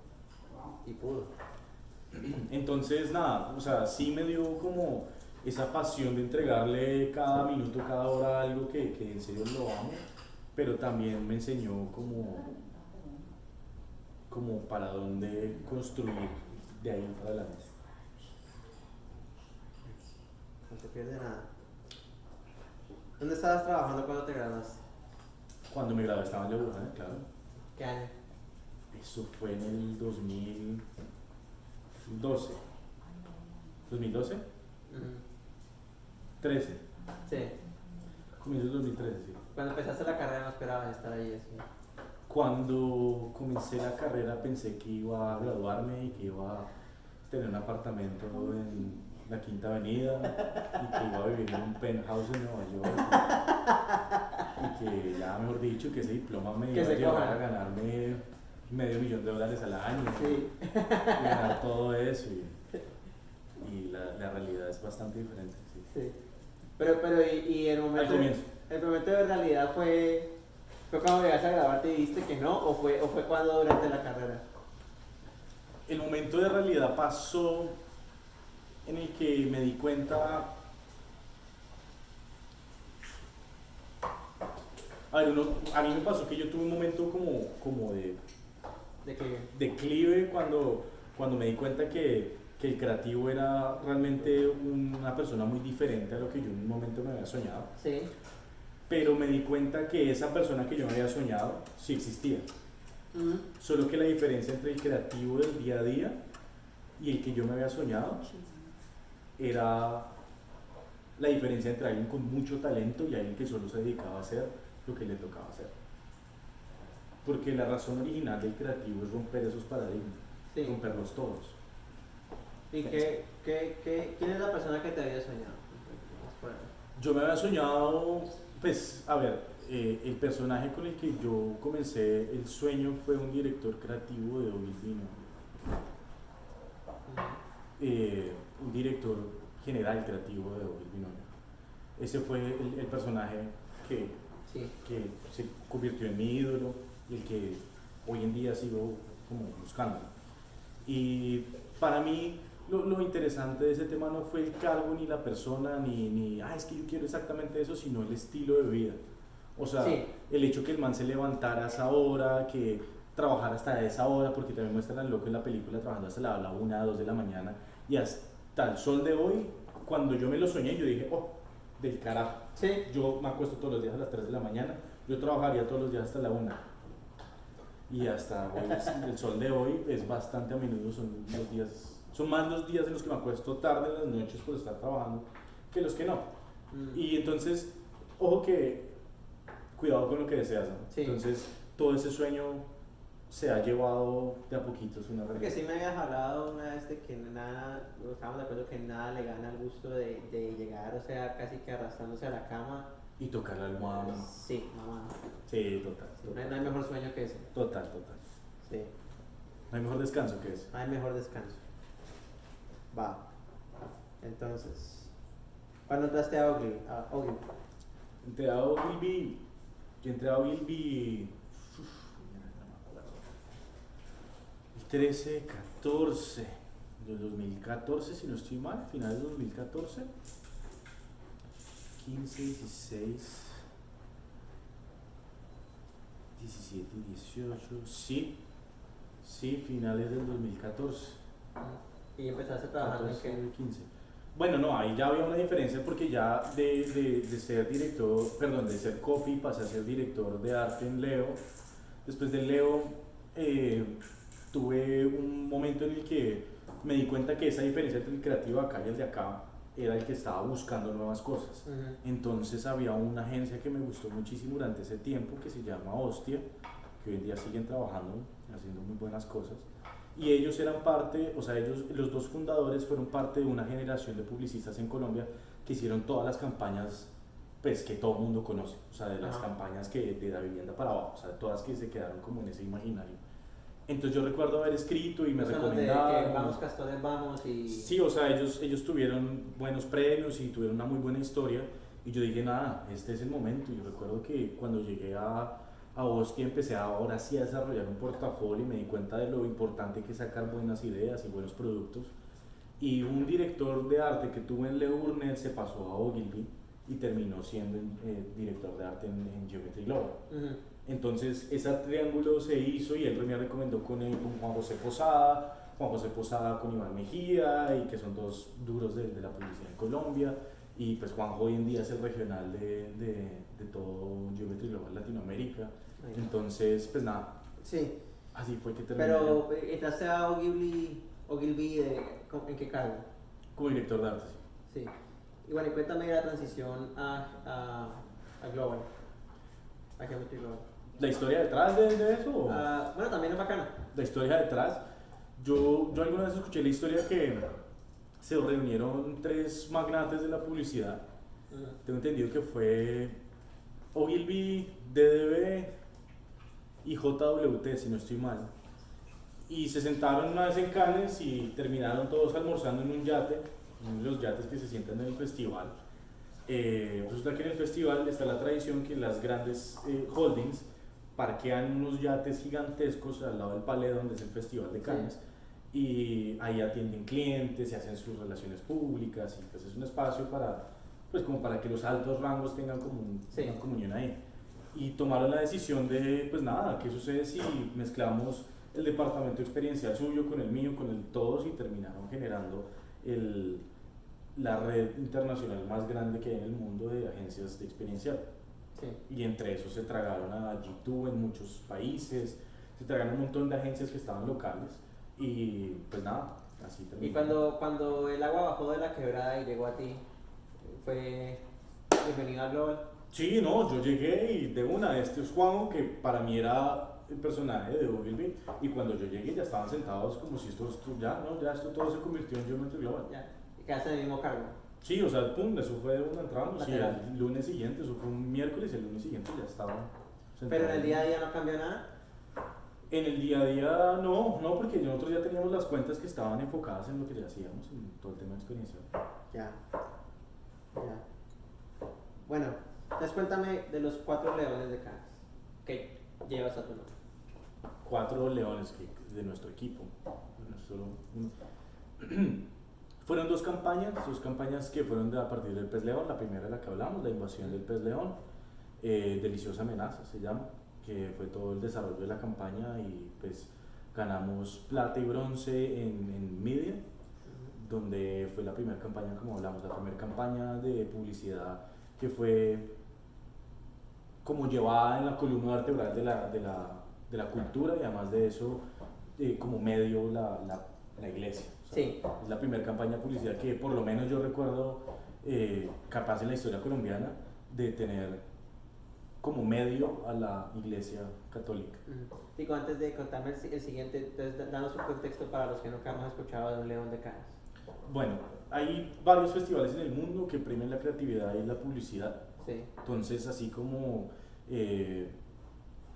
Entonces, nada, o sea, sí me dio como esa pasión de entregarle cada minuto, cada hora algo que en serio lo amo, pero también me enseñó como para dónde construir de ahí para adelante. No se pierde nada. ¿Dónde estabas trabajando cuando te graduaste? Cuando me gradué estaba en La Luján, claro. ¿Qué año? Eso fue en el 2012. ¿2012? 13. Sí. Comienzo del 2013, sí. Cuando empezaste la carrera no esperabas estar ahí así. Cuando comencé la carrera pensé que iba a graduarme y que iba a tener un apartamento en la Quinta Avenida y que iba a vivir en un penthouse en Nueva York y que ya, mejor dicho, que ese diploma me iba a llevar a ganarme $500,000 al año Sí. y ganar todo eso y la realidad es bastante diferente. Sí. Pero y el momento, Al comienzo. el momento de realidad fue cuando llegaste a graduarte y dijiste que no, o fue cuando durante la carrera. El momento de realidad pasó en el que me di cuenta. A ver, a mí me pasó que yo tuve un momento como de ¿De qué? declive cuando me di cuenta que el creativo era realmente una persona muy diferente a lo que yo en un momento me había soñado. Sí. Pero me di cuenta que esa persona que yo me había soñado sí existía. Solo que la diferencia entre el creativo del día a día y el que yo me había soñado era la diferencia entre alguien con mucho talento y alguien que solo se dedicaba a hacer lo que le tocaba hacer. Porque la razón original del creativo es romper esos paradigmas, romperlos todos. ¿Y quién es la persona que te había soñado? Yo me había soñado, pues, a ver, el personaje con el que yo comencé el sueño fue un director creativo de Ogilvy, un director general creativo de Ogilvy. Ese fue el personaje que Sí. que se convirtió en mi ídolo y el que hoy en día sigo como buscando. Y para mí lo interesante de ese tema no fue el cargo ni la persona, ni es que yo quiero exactamente eso, sino el estilo de vida. O sea, Sí. el hecho que el man se levantara a esa hora, que trabajara hasta esa hora, porque también muestran al loco en la película trabajando hasta la 1, 2 de la mañana, y hasta el sol de hoy, cuando yo me lo soñé, yo dije, oh, del carajo. Sí. Yo me acuesto todos los días a las 3 de la mañana, yo trabajaría todos los días hasta la 1. Y hasta hoy, el sol de hoy es bastante a menudo, son más los días en los que me acuesto tarde en las noches por estar trabajando que los que no. Y entonces, ojo que, cuidado con lo que deseas, ¿no? Sí. Entonces, todo ese sueño se ha llevado de a poquito, es una realidad. Porque sí me habías hablado una vez de que nada, estábamos de acuerdo que nada le gana el gusto de llegar, o sea, casi que arrastrándose a la cama. Y tocar la almohada. Sí, mamá. Sí, total. Sí, no hay mejor sueño que ese. Total. Sí. No hay mejor descanso que ese. No hay mejor descanso. Va. Entonces, ¿cuándo entraste a Ogilvy? Entré a Ogilvy. Yo entré a Ogilvy. No me acuerdo. El 13, 14. Del 2014, si no estoy mal, finales de 2014. 15, 16, 17, 18, sí, finales del 2014. ¿Y empezaste trabajando 14, en qué? 15. Bueno, no, ahí ya había una diferencia porque ya de ser director, perdón, de ser copy pasé a ser director de arte en Leo. Después de Leo tuve un momento en el que me di cuenta que esa diferencia entre el creativo de acá y el de acá era el que estaba buscando nuevas cosas. Entonces había una agencia que me gustó muchísimo durante ese tiempo que se llama Hostia, que hoy en día siguen trabajando, haciendo muy buenas cosas. Y ellos eran parte, o sea, los dos fundadores fueron parte de una generación de publicistas en Colombia que hicieron todas las campañas pues, que todo el mundo conoce, o sea, de las campañas que de la vivienda para abajo, o sea, todas que se quedaron como en ese imaginario. Entonces yo recuerdo haber escrito y me recomendaron. Vamos Castores, vamos y... Sí, o sea, ellos tuvieron buenos premios y tuvieron una muy buena historia. Y yo dije, nada, este es el momento. Y yo recuerdo que cuando llegué a Hostia empecé ahora sí a desarrollar un portafolio y me di cuenta de lo importante que es sacar buenas ideas y buenos productos. Y un director de arte que tuve en Leo Burnett se pasó a Ogilvy y terminó siendo director de arte en Geometry Global. Entonces ese triángulo se hizo y él me recomendó con Juan José Posada con Iván Mejía, y que son dos duros de la publicidad en Colombia. Y pues Juanjo hoy en día es el regional de todo Geometry Global Latinoamérica. Entonces, pues nada. Sí. Así fue que terminé. Pero entraste a Ogilvy ¿en qué cargo? Como director de arte, sí. Sí. Y bueno, cuéntame la transición a Global. A Geometry Global. ¿La historia detrás de eso? Bueno, también es bacana. La historia detrás. Yo alguna vez escuché la historia que se reunieron 3 magnates de la publicidad. Tengo entendido que fue Ogilvy, DDB y JWT, si no estoy mal. Y se sentaron una vez en Cannes y terminaron todos almorzando en un yate, uno de los yates que se sientan en el festival. Resulta que en el festival está la tradición que las grandes holdings parquean unos yates gigantescos al lado del Palais, donde es el festival de Cannes. Sí. Y ahí atienden clientes, se hacen sus relaciones públicas, y pues es un espacio para, pues como para que los altos rangos tengan como una comunión ahí. Y tomaron la decisión de, pues nada, ¿qué sucede si mezclamos el departamento experiencial suyo con el mío, con el todos, y terminaron generando la red internacional más grande que hay en el mundo de agencias de experiencial? Sí. Y entre esos se tragaron a G2 en muchos países, se tragaron un montón de agencias que estaban locales. Y pues nada, así terminó. Y cuando el agua bajó de la quebrada y llegó a ti, ¿fue bienvenido a Global? Sí, no, yo llegué y de una, este es Juan, que para mí era el personaje de Ogilvy, y cuando yo llegué ya estaban sentados como si esto esto todo se convirtió en Geometry Global. Ya, y quedaste en el mismo cargo. Sí, o sea, pum, eso fue de una entramos, y el lunes siguiente, eso fue un miércoles, el lunes siguiente ya estaba sentado. ¿Pero en el día a día no cambió nada? En el día a día no, porque nosotros ya teníamos las cuentas que estaban enfocadas en lo que ya hacíamos, en todo el tema de experiencia. Ya. Bueno, Entonces cuéntame de los 4 leones de Cannes que llevas a tu nombre. 4 leones de nuestro equipo. Bueno, solo uno. Fueron dos campañas que fueron a partir del pez león. La primera de la que hablamos, la invasión del pez león, Deliciosa Amenaza se llama, que fue todo el desarrollo de la campaña y pues ganamos plata y bronce en media, donde fue la primera campaña, como hablamos, la primera campaña de publicidad que fue como llevada en la columna vertebral de la cultura, y además de eso como medio la iglesia. O sea, Sí. es la primera campaña de publicidad que por lo menos yo recuerdo capaz en la historia colombiana de tener como medio a la iglesia católica. Digo, antes de contarme el siguiente, entonces danos un contexto para los que nunca hemos escuchado de un león de Cannes. Bueno, hay varios festivales en el mundo que premian la creatividad y la publicidad. Sí. Entonces, así como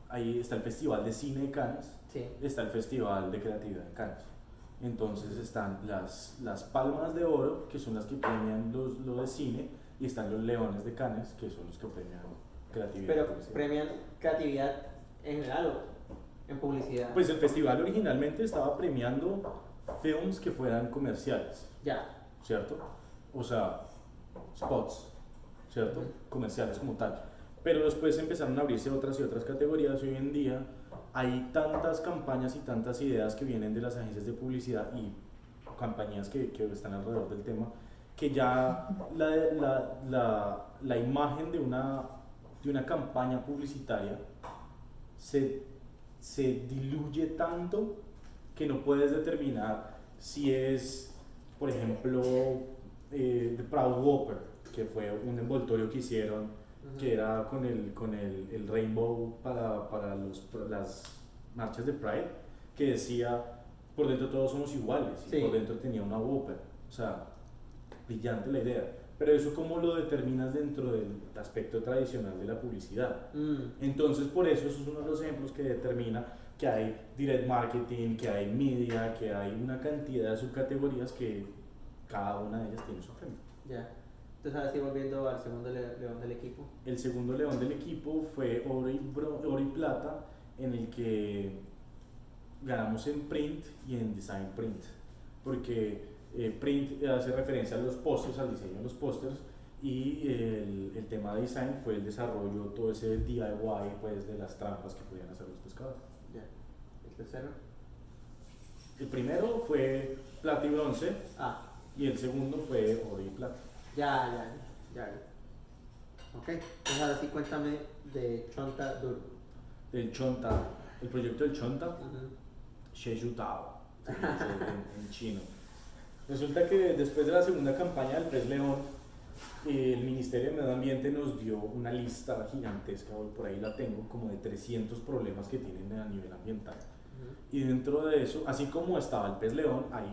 ahí está el Festival de Cine de Cannes, Sí. está el Festival de Creatividad de Cannes. Entonces están las Palmas de Oro, que son las que premian lo de cine, y están los Leones de Cannes, que son los que premian creatividad. Pero premian creatividad en general o en publicidad. Pues el festival originalmente estaba premiando films que fueran comerciales, Ya. ¿cierto? O sea, spots, ¿cierto? Ujú. Comerciales como tal. Pero después empezaron a abrirse otras y otras categorías. Hoy en día hay tantas campañas y tantas ideas que vienen de las agencias de publicidad y compañías que están alrededor del tema, que ya la imagen de una campaña publicitaria se diluye tanto que no puedes determinar si es, por ejemplo, The Proud Whopper, que fue un envoltorio que hicieron que era con el rainbow para las marchas de Pride, que decía por dentro todos somos iguales, y sí. por dentro tenía una Whopper. O sea, brillante la idea. Pero eso, ¿cómo lo determinas dentro del aspecto tradicional de la publicidad? Entonces, por eso es uno de los ejemplos que determina que hay direct marketing, que hay media, que hay una cantidad de subcategorías que cada una de ellas tiene su premio. Ya. Entonces, ahora sí, volviendo al segundo león del equipo. El segundo león del equipo fue oro y plata, en el que ganamos en print y en design print, porque print hace referencia a los pósters, al diseño de los pósters, y el tema de design fue el desarrollo, todo ese DIY pues, de las trampas que podían hacer los pescadores. Ya. ¿El tercero? El primero fue plata y bronce, y el segundo fue oro y plata. Ya. Ok, entonces ahora sí cuéntame de Chonta Duro. Del Chonta, el proyecto del Chonta, Sheju Tao, en chino. Resulta que después de la segunda campaña del pez león, el Ministerio de Medio Ambiente nos dio una lista gigantesca, hoy por ahí la tengo, como de 300 problemas que tienen a nivel ambiental. Y dentro de eso, así como estaba el pez león, hay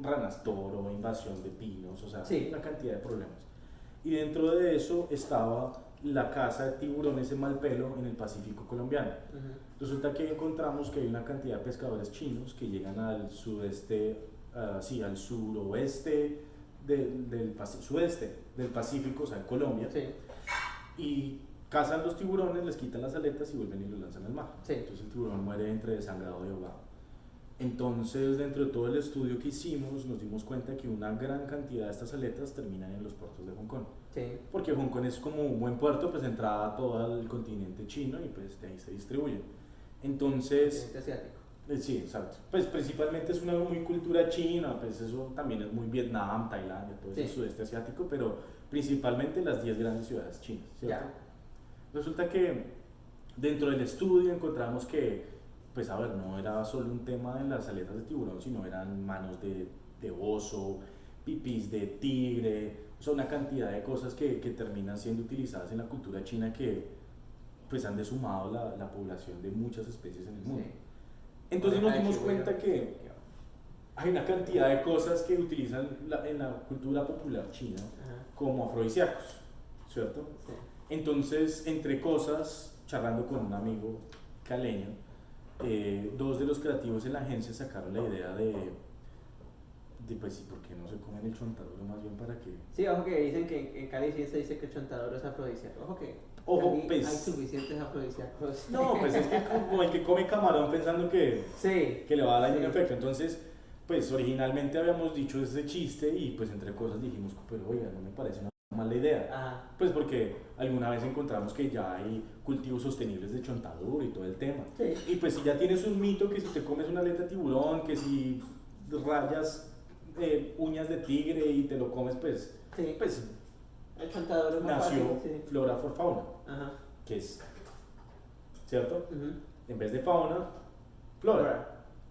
ranas toro, invasión de pinos, o sea, sí. Una cantidad de problemas. Y dentro de eso estaba la caza de tiburones en Malpelo en el Pacífico colombiano. Resulta que encontramos que hay una cantidad de pescadores chinos que llegan al sudeste, al suroeste sudeste del Pacífico, o sea, en Colombia, sí. Y cazan los tiburones, les quitan las aletas y vuelven y los lanzan al mar. Sí. Entonces el tiburón muere entre desangrado y ahogado. Entonces, dentro de todo el estudio que hicimos, nos dimos cuenta que una gran cantidad de estas aletas terminan en los puertos de Hong Kong. Sí. Porque Hong Kong es como un buen puerto, pues entrada a todo el continente chino y pues de ahí se distribuyen. Entonces... Continente asiático. Sí, exacto. Pues principalmente es una muy cultura china, pues eso también es muy Vietnam, Tailandia, todo ese sudeste asiático, pero principalmente las 10 grandes ciudades chinas, ¿cierto? Ya. Resulta que dentro del estudio encontramos que, pues a ver, no era solo un tema de las aletas de tiburón, sino eran manos de oso, pipís de tigre, o sea, una cantidad de cosas que terminan siendo utilizadas en la cultura china que pues han deshumado la población de muchas especies en el mundo. Sí. Entonces nos dimos cuenta que hay una cantidad de cosas que utilizan en la cultura popular china como afrodisíacos, ¿cierto? Sí. Entonces, entre cosas, charlando con un amigo caleño, dos de los creativos en la agencia sacaron la idea Pues sí, porque no se comen el chontaduro más bien para que... Sí, ojo que dicen que en Cali sí se dice que el chontaduro es afrodisíaco. Ojo que en Ojo, Cali pues... hay suficientes afrodisíacos. No, pues es que como el que come camarón pensando Sí, que le va a dar sí. un efecto. Entonces, pues originalmente habíamos dicho ese chiste y pues entre cosas dijimos, pero oiga, no me parece una mala idea. Ajá. Pues porque alguna vez encontramos que ya hay cultivos sostenibles de chontaduro y todo el tema. Sí. Y pues si ya tienes un mito que si te comes una aleta de tiburón, que si rayas uñas de tigre y te lo comes, pues, Sí. pues El chontaduro es más nació fácil, sí. Flora for Fauna, Ajá. que es, ¿cierto? Ujú. En vez de fauna, flora. Flora.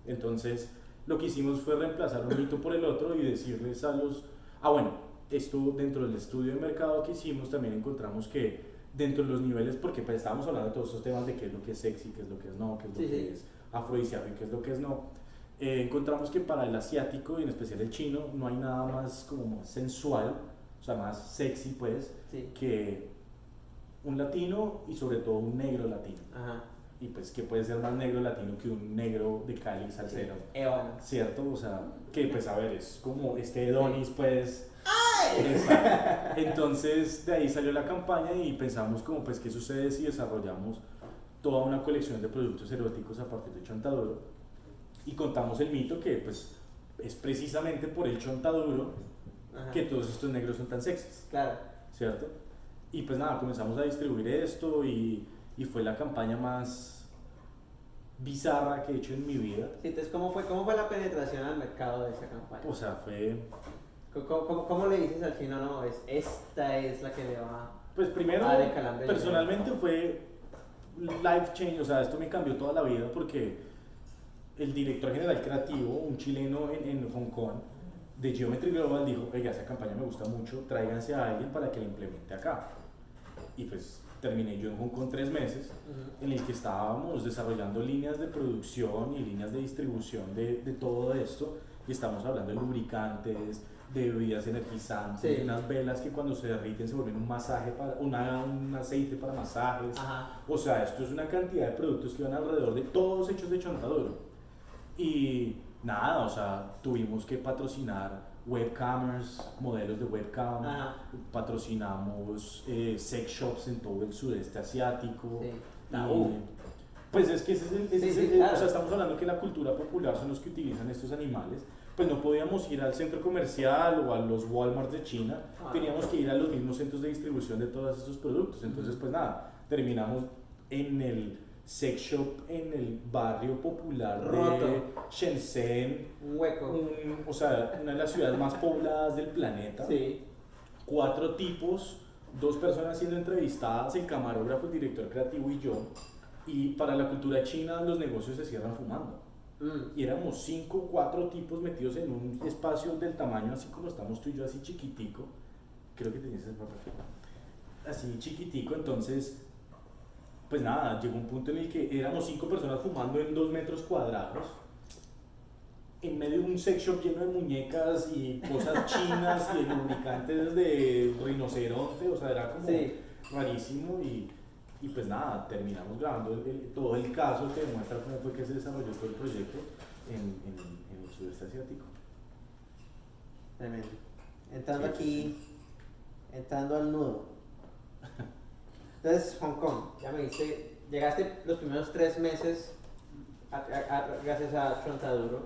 Entonces, lo que hicimos fue reemplazar un mito por el otro y decirles a los... Ah, bueno, esto dentro del estudio de mercado que hicimos también encontramos que dentro de los niveles, porque pues estábamos hablando de todos estos temas de qué es lo que es sexy, qué es lo que es no, qué es lo Sí, que sí. es afrodisíaco y qué es lo que es no, encontramos que para el asiático y en especial el chino no hay nada más como más sensual, o sea, más sexy pues, Sí. que un latino y sobre todo un negro latino. Ajá. Y pues que puede ser más negro latino que un negro de Cali salsero. Ébano. ¿Cierto? O sea, que pues a ver, es como este Adonis pues... Exacto. Entonces de ahí salió la campaña y pensamos como pues qué sucede si desarrollamos toda una colección de productos eróticos a partir de chontaduro y contamos el mito que pues es precisamente por el chontaduro Ajá. que todos estos negros son tan sexys, Claro. ¿cierto? Y pues nada, comenzamos a distribuir esto y fue la campaña más bizarra que he hecho en mi vida. Sí, entonces, ¿cómo fue la penetración al mercado de esa campaña? O sea, fue... ¿Cómo le dices al chino, no? Esta es la que le va Pues primero, a dar el calambre? personalmente fue life change, o sea, esto me cambió toda la vida porque el director general creativo, un chileno en Hong Kong, de Geometry Global, dijo, oiga, esa campaña me gusta mucho, tráiganse a alguien para que la implemente acá. Y pues terminé yo en Hong Kong 3 meses, en el que estábamos desarrollando líneas de producción y líneas de distribución de todo esto, y estamos hablando de lubricantes, de bebidas energizantes, Sí. de unas velas que cuando se derriten se vuelven un masaje para, un aceite para masajes. Ajá. O sea, esto es una cantidad de productos que van alrededor de todos hechos de chontaduro. Y nada, o sea, tuvimos que patrocinar webcamers, modelos de webcam, Ajá. patrocinamos sex shops en todo el sudeste asiático. Sí. Y, pues es que ese es Sí, claro. o sea, estamos hablando que la cultura popular son los que utilizan estos animales. Pues no podíamos ir al centro comercial o a los Walmart de China, teníamos que ir a los mismos centros de distribución de todos estos productos. Entonces, pues nada, terminamos en el sex shop en el barrio popular Roto. de Shenzhen, Un hueco. o sea, una de las ciudades más pobladas del planeta. Sí. 4 tipos, 2 personas siendo entrevistadas, el camarógrafo, el director creativo y yo. Y para la cultura china los negocios se cierran fumando. Y éramos 5, 4 tipos metidos en un espacio del tamaño así como estamos tú y yo, así chiquitico. Creo que tenías ese papel. Así chiquitico, entonces, pues nada, llegó un punto en el que éramos 5 personas fumando en 2 metros cuadrados, en medio de un sex shop lleno de muñecas y cosas chinas y de lubricantes de rinoceronte, o sea, era como rarísimo y pues nada, terminamos grabando todo el caso que demuestra cómo fue que se desarrolló todo el proyecto en el sudeste asiático. Tremendo. Entrando Sí, aquí, entrando al nudo. Entonces, Hong Kong, ya me dijiste, llegaste los primeros 3 meses gracias a Chontaduro.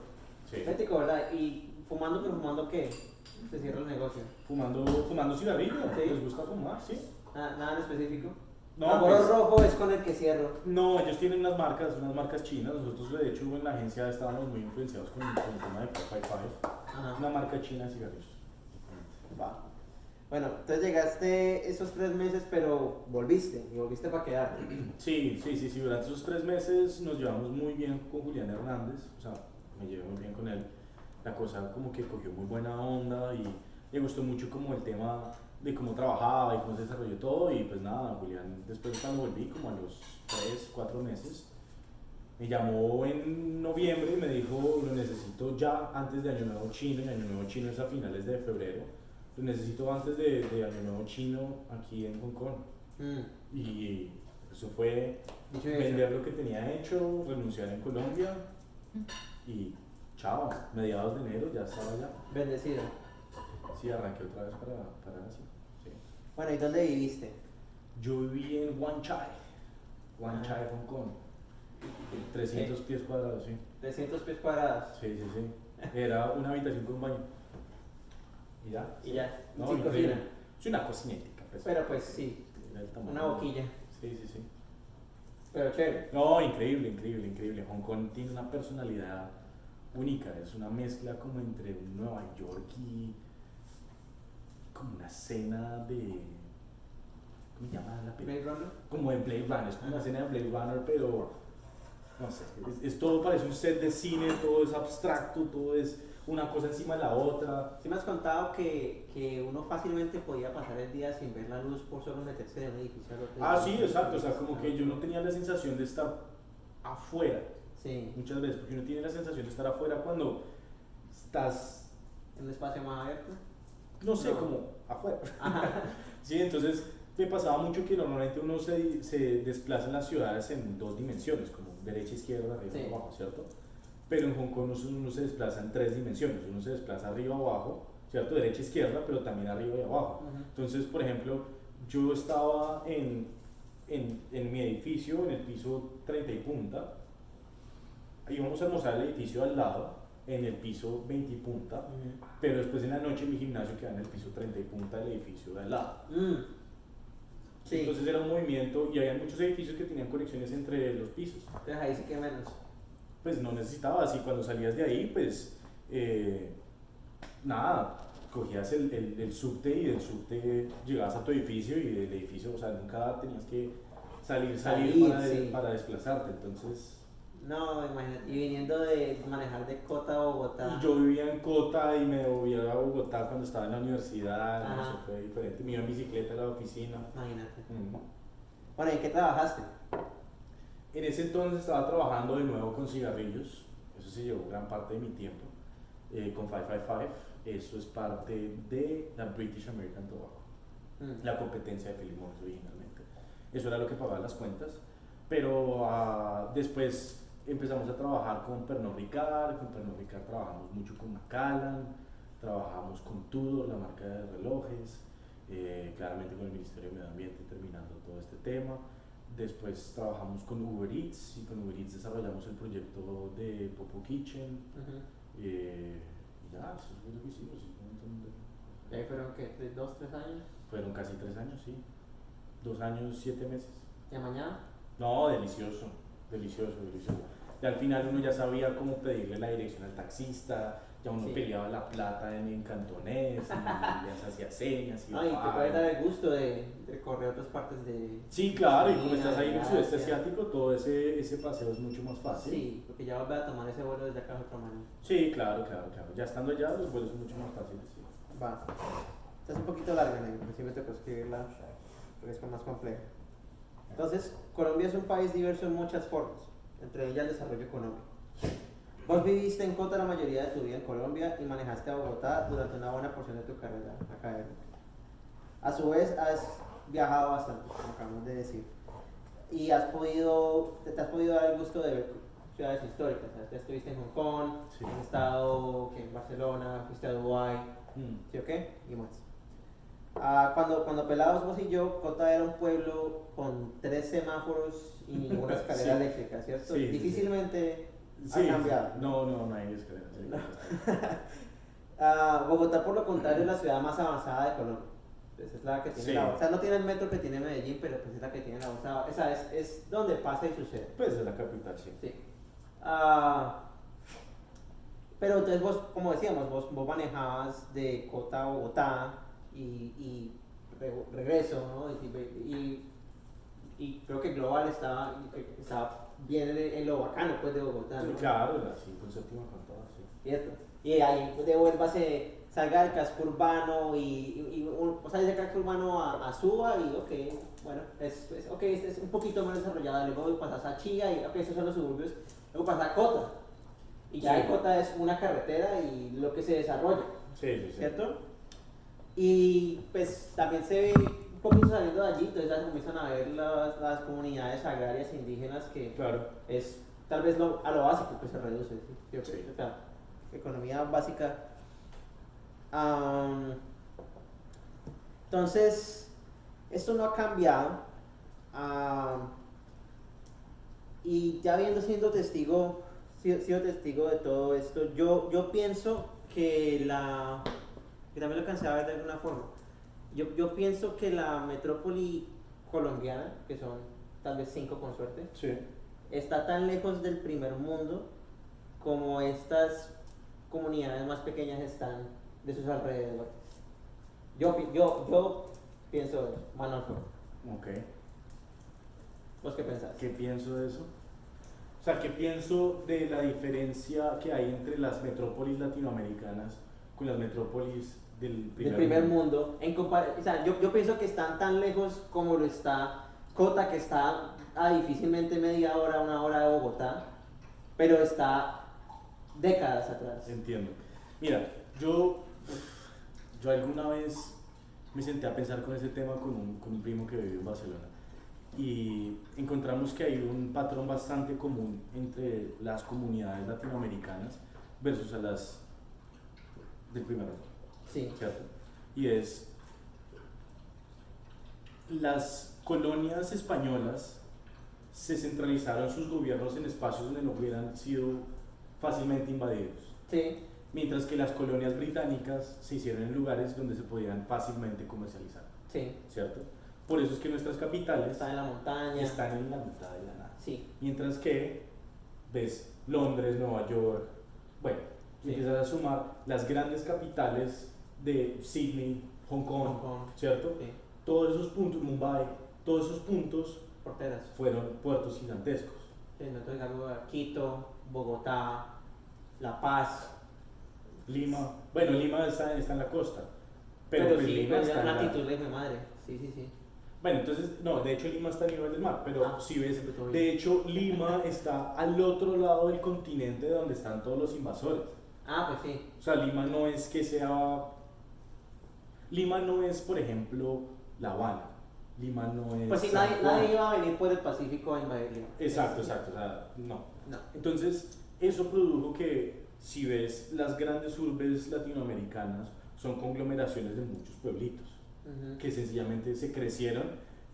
Sí. Ético, ¿verdad? Y fumando, pero fumando ¿qué? Se cierra el negocio. Fumando cigarrillo, Sí. les gusta fumar, sí. Nada en específico. No, Marlboro pues- rojo es con el que cierro. No, ellos tienen unas marcas chinas. Nosotros, de hecho, en la agencia estábamos muy influenciados con el tema de 455. Ajá. Una marca china de cigarrillos. Va. Bueno, entonces llegaste esos 3 meses, pero volviste para quedarte. Sí. Durante esos 3 meses nos llevamos muy bien con Julián Hernández. O sea, me llevé muy bien con él. La cosa como que cogió muy buena onda y le gustó mucho como el tema de cómo trabajaba y cómo se desarrolló todo. Y pues nada, Julián, después cuando volví, como a los 3, 4 meses, me llamó en noviembre y me dijo, lo necesito ya antes de Año Nuevo Chino, y Año Nuevo Chino es a finales de febrero, lo necesito antes de Año Nuevo Chino aquí en Hong Kong. Y eso fue Dicho y hecho. vender lo que tenía hecho, renunciar en Colombia y chao, mediados de enero ya estaba allá. Bendecido. Sí, arranqué otra vez para Asia. Sí. Bueno, ¿y dónde viviste? Yo viví en Wan Chai, Hong Kong. 300 pies cuadrados, sí. 300 pies cuadrados. Sí, sí, sí. Era una habitación con baño. Y ya. Y ya. No, Sin increíble. cocina. Es una cocinética, pues. Pero pues sí, Era el tamaño. una boquilla. Sí, sí, sí. Pero chévere. No, increíble, increíble, increíble. Hong Kong tiene una personalidad única. Es una mezcla como entre un Nueva York y como una escena de... ¿Cómo se llama la película? ¿Blade Runner? Como de Blade Runner. Es como una escena de Blade Runner, pero... No sé, es todo parece un set de cine, todo es abstracto, todo es una cosa encima de la otra. Sí me has contado que uno fácilmente podía pasar el día sin ver la luz por solo meterse de un edificio al otro. Ah, sí, exacto. O sea, como que yo no tenía la sensación de estar afuera. Sí. Muchas veces, porque uno tiene la sensación de estar afuera cuando estás, ¿Un espacio más abierto? no sé, No. como afuera. Ajá. Sí, entonces me pasaba mucho que normalmente uno se desplaza en las ciudades en dos dimensiones, como derecha, izquierda, arriba, Sí. abajo, ¿cierto? Pero en Hong Kong uno se desplaza en tres dimensiones. Uno se desplaza arriba, abajo, ¿cierto? Derecha, izquierda, pero también arriba y abajo. Ujú. Entonces, por ejemplo, yo estaba en mi edificio, en el piso 30 y punta. Íbamos a almorzar el edificio al lado, en el piso 20 y punta, Ujú. pero después en la noche mi gimnasio queda en el piso 30 y punta del edificio de al lado. Sí. Entonces era un movimiento y había muchos edificios que tenían conexiones entre los pisos. Entonces ahí sí que menos. Pues no necesitabas y cuando salías de ahí, pues nada, cogías el subte y del subte llegabas a tu edificio y del edificio, o sea, nunca tenías que salir Salir, para, sí. para desplazarte. Entonces, No, imagínate. Y viniendo de manejar de Cota a Bogotá. y yo vivía en Cota y me volvía a Bogotá cuando estaba en la universidad, Ajá. eso fue diferente. Me iba en bicicleta a la oficina. Imagínate. Mm. Bueno, ¿en qué trabajaste? En ese entonces estaba trabajando de nuevo con cigarrillos, eso se llevó gran parte de mi tiempo, con 555, eso es parte de la British American Tobacco, la competencia de Philip Morris originalmente. Eso era lo que pagaba las cuentas, pero después empezamos a trabajar con Pernod Ricard trabajamos mucho con Macallan, trabajamos con Tudor, la marca de relojes, claramente con el Ministerio de Medio Ambiente terminando todo este tema. Después trabajamos con Uber Eats y con Uber Eats desarrollamos el proyecto de Popo Kitchen. Ujú. Y ya, eso fue lo que hicimos. Un montón de... ¿Y ahí fueron qué? ¿2, 3 años? Fueron casi 3 años, sí. 2 años, 7 meses. ¿Y a mañana? No, delicioso, delicioso, delicioso. Y al final uno ya sabía cómo pedirle la dirección al taxista, ya uno Sí. peleaba la plata en cantonés y ya se hacía señas. Y Ay, te puedes dar el gusto de recorrer otras partes de... Sí, claro, y como China, estás ahí en el de sudeste Asia. asiático, todo ese paseo es mucho más fácil. Sí, porque ya volver a tomar ese vuelo desde acá de otra manera. Sí, claro, claro, claro. Ya estando allá, los vuelos son mucho más fáciles. Sí. Va. Esta es un poquito larga, negro, porque sí me tocó escribirla, porque es más compleja. Entonces, Colombia es un país diverso en muchas formas, entre ellas el desarrollo económico. Vos viviste en Cota la mayoría de tu vida en Colombia y manejaste a Bogotá durante una buena porción de tu carrera académica. A su vez, has viajado bastante, como acabamos de decir, y te has podido dar el gusto de ver ciudades históricas. ¿Sabes? Ya estuviste en Hong Kong, Sí. has estado en Barcelona, fuiste a Dubái, Mm. ¿sí o qué? Y más. Cuando pelados vos y yo, Cota era un pueblo con 3 semáforos y ninguna escalera Sí. eléctrica, ¿cierto? Sí, sí, Difícilmente Sí, ha cambiado. no hay escaleras. Sí. Bogotá, por lo contrario, es la ciudad más avanzada de Colombia. Entonces, es la que tiene Sí. o sea, no tiene el metro que tiene Medellín, pero pues es la que tiene la avanzada. Esa es donde pasa y sucede. Pues es la capital, sí. Sí. Pero entonces vos, como decíamos, vos manejabas de Cota a Bogotá y regreso, ¿no? Y creo que Global estaba bien en lo bacano, pues, de Bogotá, Sí, ¿no? claro, la 5 séptima con todo, sí. ¿Cierto? Y ahí devuélvase, salga del casco urbano o sea, del casco urbano a Suba y ok, bueno, okay, este es un poquito más desarrollado, luego pasas a Chía y ok, esos son los suburbios, luego pasas a Cota y ya Sí. en Cota es una carretera y lo que se desarrolla, Sí, sí, sí. ¿cierto? Y pues también se ve un poquito saliendo de allí, entonces ya se comienzan a ver las comunidades agrarias indígenas que Claro. es tal vez a lo básico que se reduce, ¿sí? Sí. O sea, economía básica. Entonces, esto no ha cambiado. Y ya sido testigo de todo esto, yo pienso que que también lo alcancé a ver de alguna forma, yo pienso que la metrópoli colombiana, que son tal vez 5 con suerte, Sí. está tan lejos del primer mundo como estas comunidades más pequeñas están de sus alrededores. Yo pienso eso, Manuel. Ok. ¿Vos qué pensás? ¿Qué pienso de eso? O sea, ¿qué pienso de la diferencia que hay entre las metrópolis latinoamericanas con las metrópolis del primer mundo? O sea, yo pienso que están tan lejos como lo está Cota, que está a difícilmente media hora, una hora de Bogotá, pero está décadas atrás. Entiendo. Mira, yo alguna vez me senté a pensar con ese tema con un primo que vive en Barcelona y encontramos que hay un patrón bastante común entre las comunidades latinoamericanas versus a las del primer mundo. Sí. ¿Cierto? Y es las colonias españolas se centralizaron sus gobiernos en espacios donde no hubieran sido fácilmente invadidos. Sí. Mientras que las colonias británicas se hicieron en lugares donde se podían fácilmente comercializar. Sí. ¿Cierto? Por eso es que nuestras capitales están en la montaña. Están en la mitad de la nada. Sí. Mientras que ves Londres, Nueva York, bueno, sí. Empiezas a sumar las grandes capitales de Sydney, Hong Kong, ¿cierto? Sí. Todos esos puntos, Mumbai, todos esos puntos porteras fueron puertos gigantescos. Sí, nosotros digamos Quito, Bogotá, La Paz, Lima, bueno, Lima está en la costa, pero sí, pues Lima está una actitud de madre, sí. Bueno, entonces, no, de hecho Lima está a nivel del mar, pero si ves, de de hecho Lima está al otro lado del continente donde están todos los invasores. Pues sí. O sea, Lima no es que sea... Lima no es, por ejemplo, La Habana. Lima no es... Pues sí, nadie iba a venir por el Pacífico a invadir Lima. Exacto, o sea, no. Entonces, eso produjo que, si ves, las grandes urbes latinoamericanas son conglomeraciones de muchos pueblitos, que sencillamente se crecieron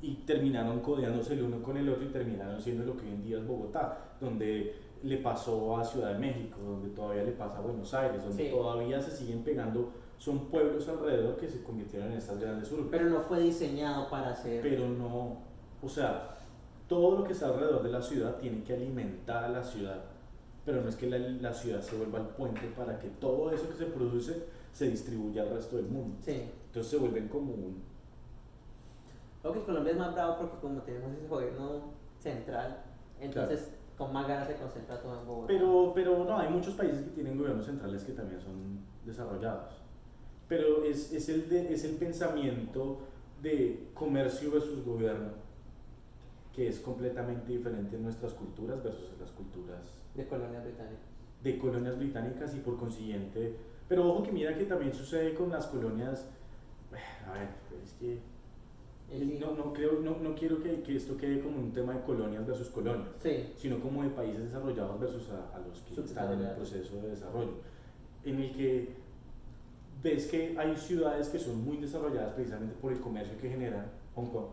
y terminaron codeándose el uno con el otro y terminaron siendo lo que hoy en día es Bogotá, donde le pasó a Ciudad de México, donde todavía le pasa a Buenos Aires, donde todavía se siguen pegando, son pueblos alrededor que se convirtieron en estas grandes urbes. Pero no fue diseñado para ser... Pero no, o sea, todo lo que está alrededor de la ciudad tiene que alimentar a la ciudad, pero no es que la ciudad se vuelva el puente para que todo eso que se produce se distribuya al resto del mundo. Sí. Entonces se vuelven como un... Ok, Colombia es más bravo porque como tenemos ese gobierno central, entonces con más ganas se concentra todo en Bogotá. Pero no, hay muchos países que tienen gobiernos centrales que también son desarrollados. Pero es el pensamiento de comercio versus gobierno, que es completamente diferente en nuestras culturas versus en las culturas de colonias británicas. De colonias británicas y por consiguiente... Pero ojo que mira que también sucede con las colonias... A ver, es que... No quiero que esto quede como un tema de colonias versus colonias, sino como de países desarrollados versus a los que están en el proceso de desarrollo, en el que ves que hay ciudades que son muy desarrolladas precisamente por el comercio que generan Hong Kong,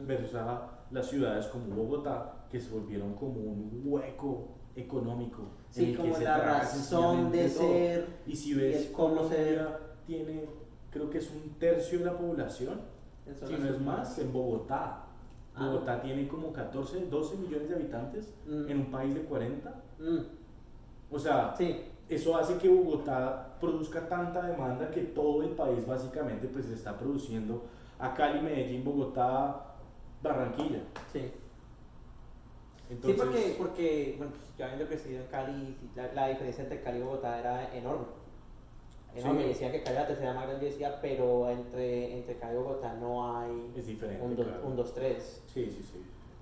versus a las ciudades como Bogotá, que se volvieron como un hueco económico, en el como que la razón de ser. Y si ves Colombia tiene, creo que es 1/3 de la población, si no es más, en Bogotá. Bogotá tiene como 14, 12 millones de habitantes en un país de 40. O sea, eso hace que Bogotá produzca tanta demanda que todo el país básicamente pues está produciendo a Cali, Medellín, Bogotá, Barranquilla. Entonces, porque bueno, pues, yo habiendo crecido en Cali, la diferencia entre Cali y Bogotá era enorme. Me decían que Cali era la tercera más grande, decía, pero entre Cali y Bogotá no hay es diferente, un 2-3. Sí.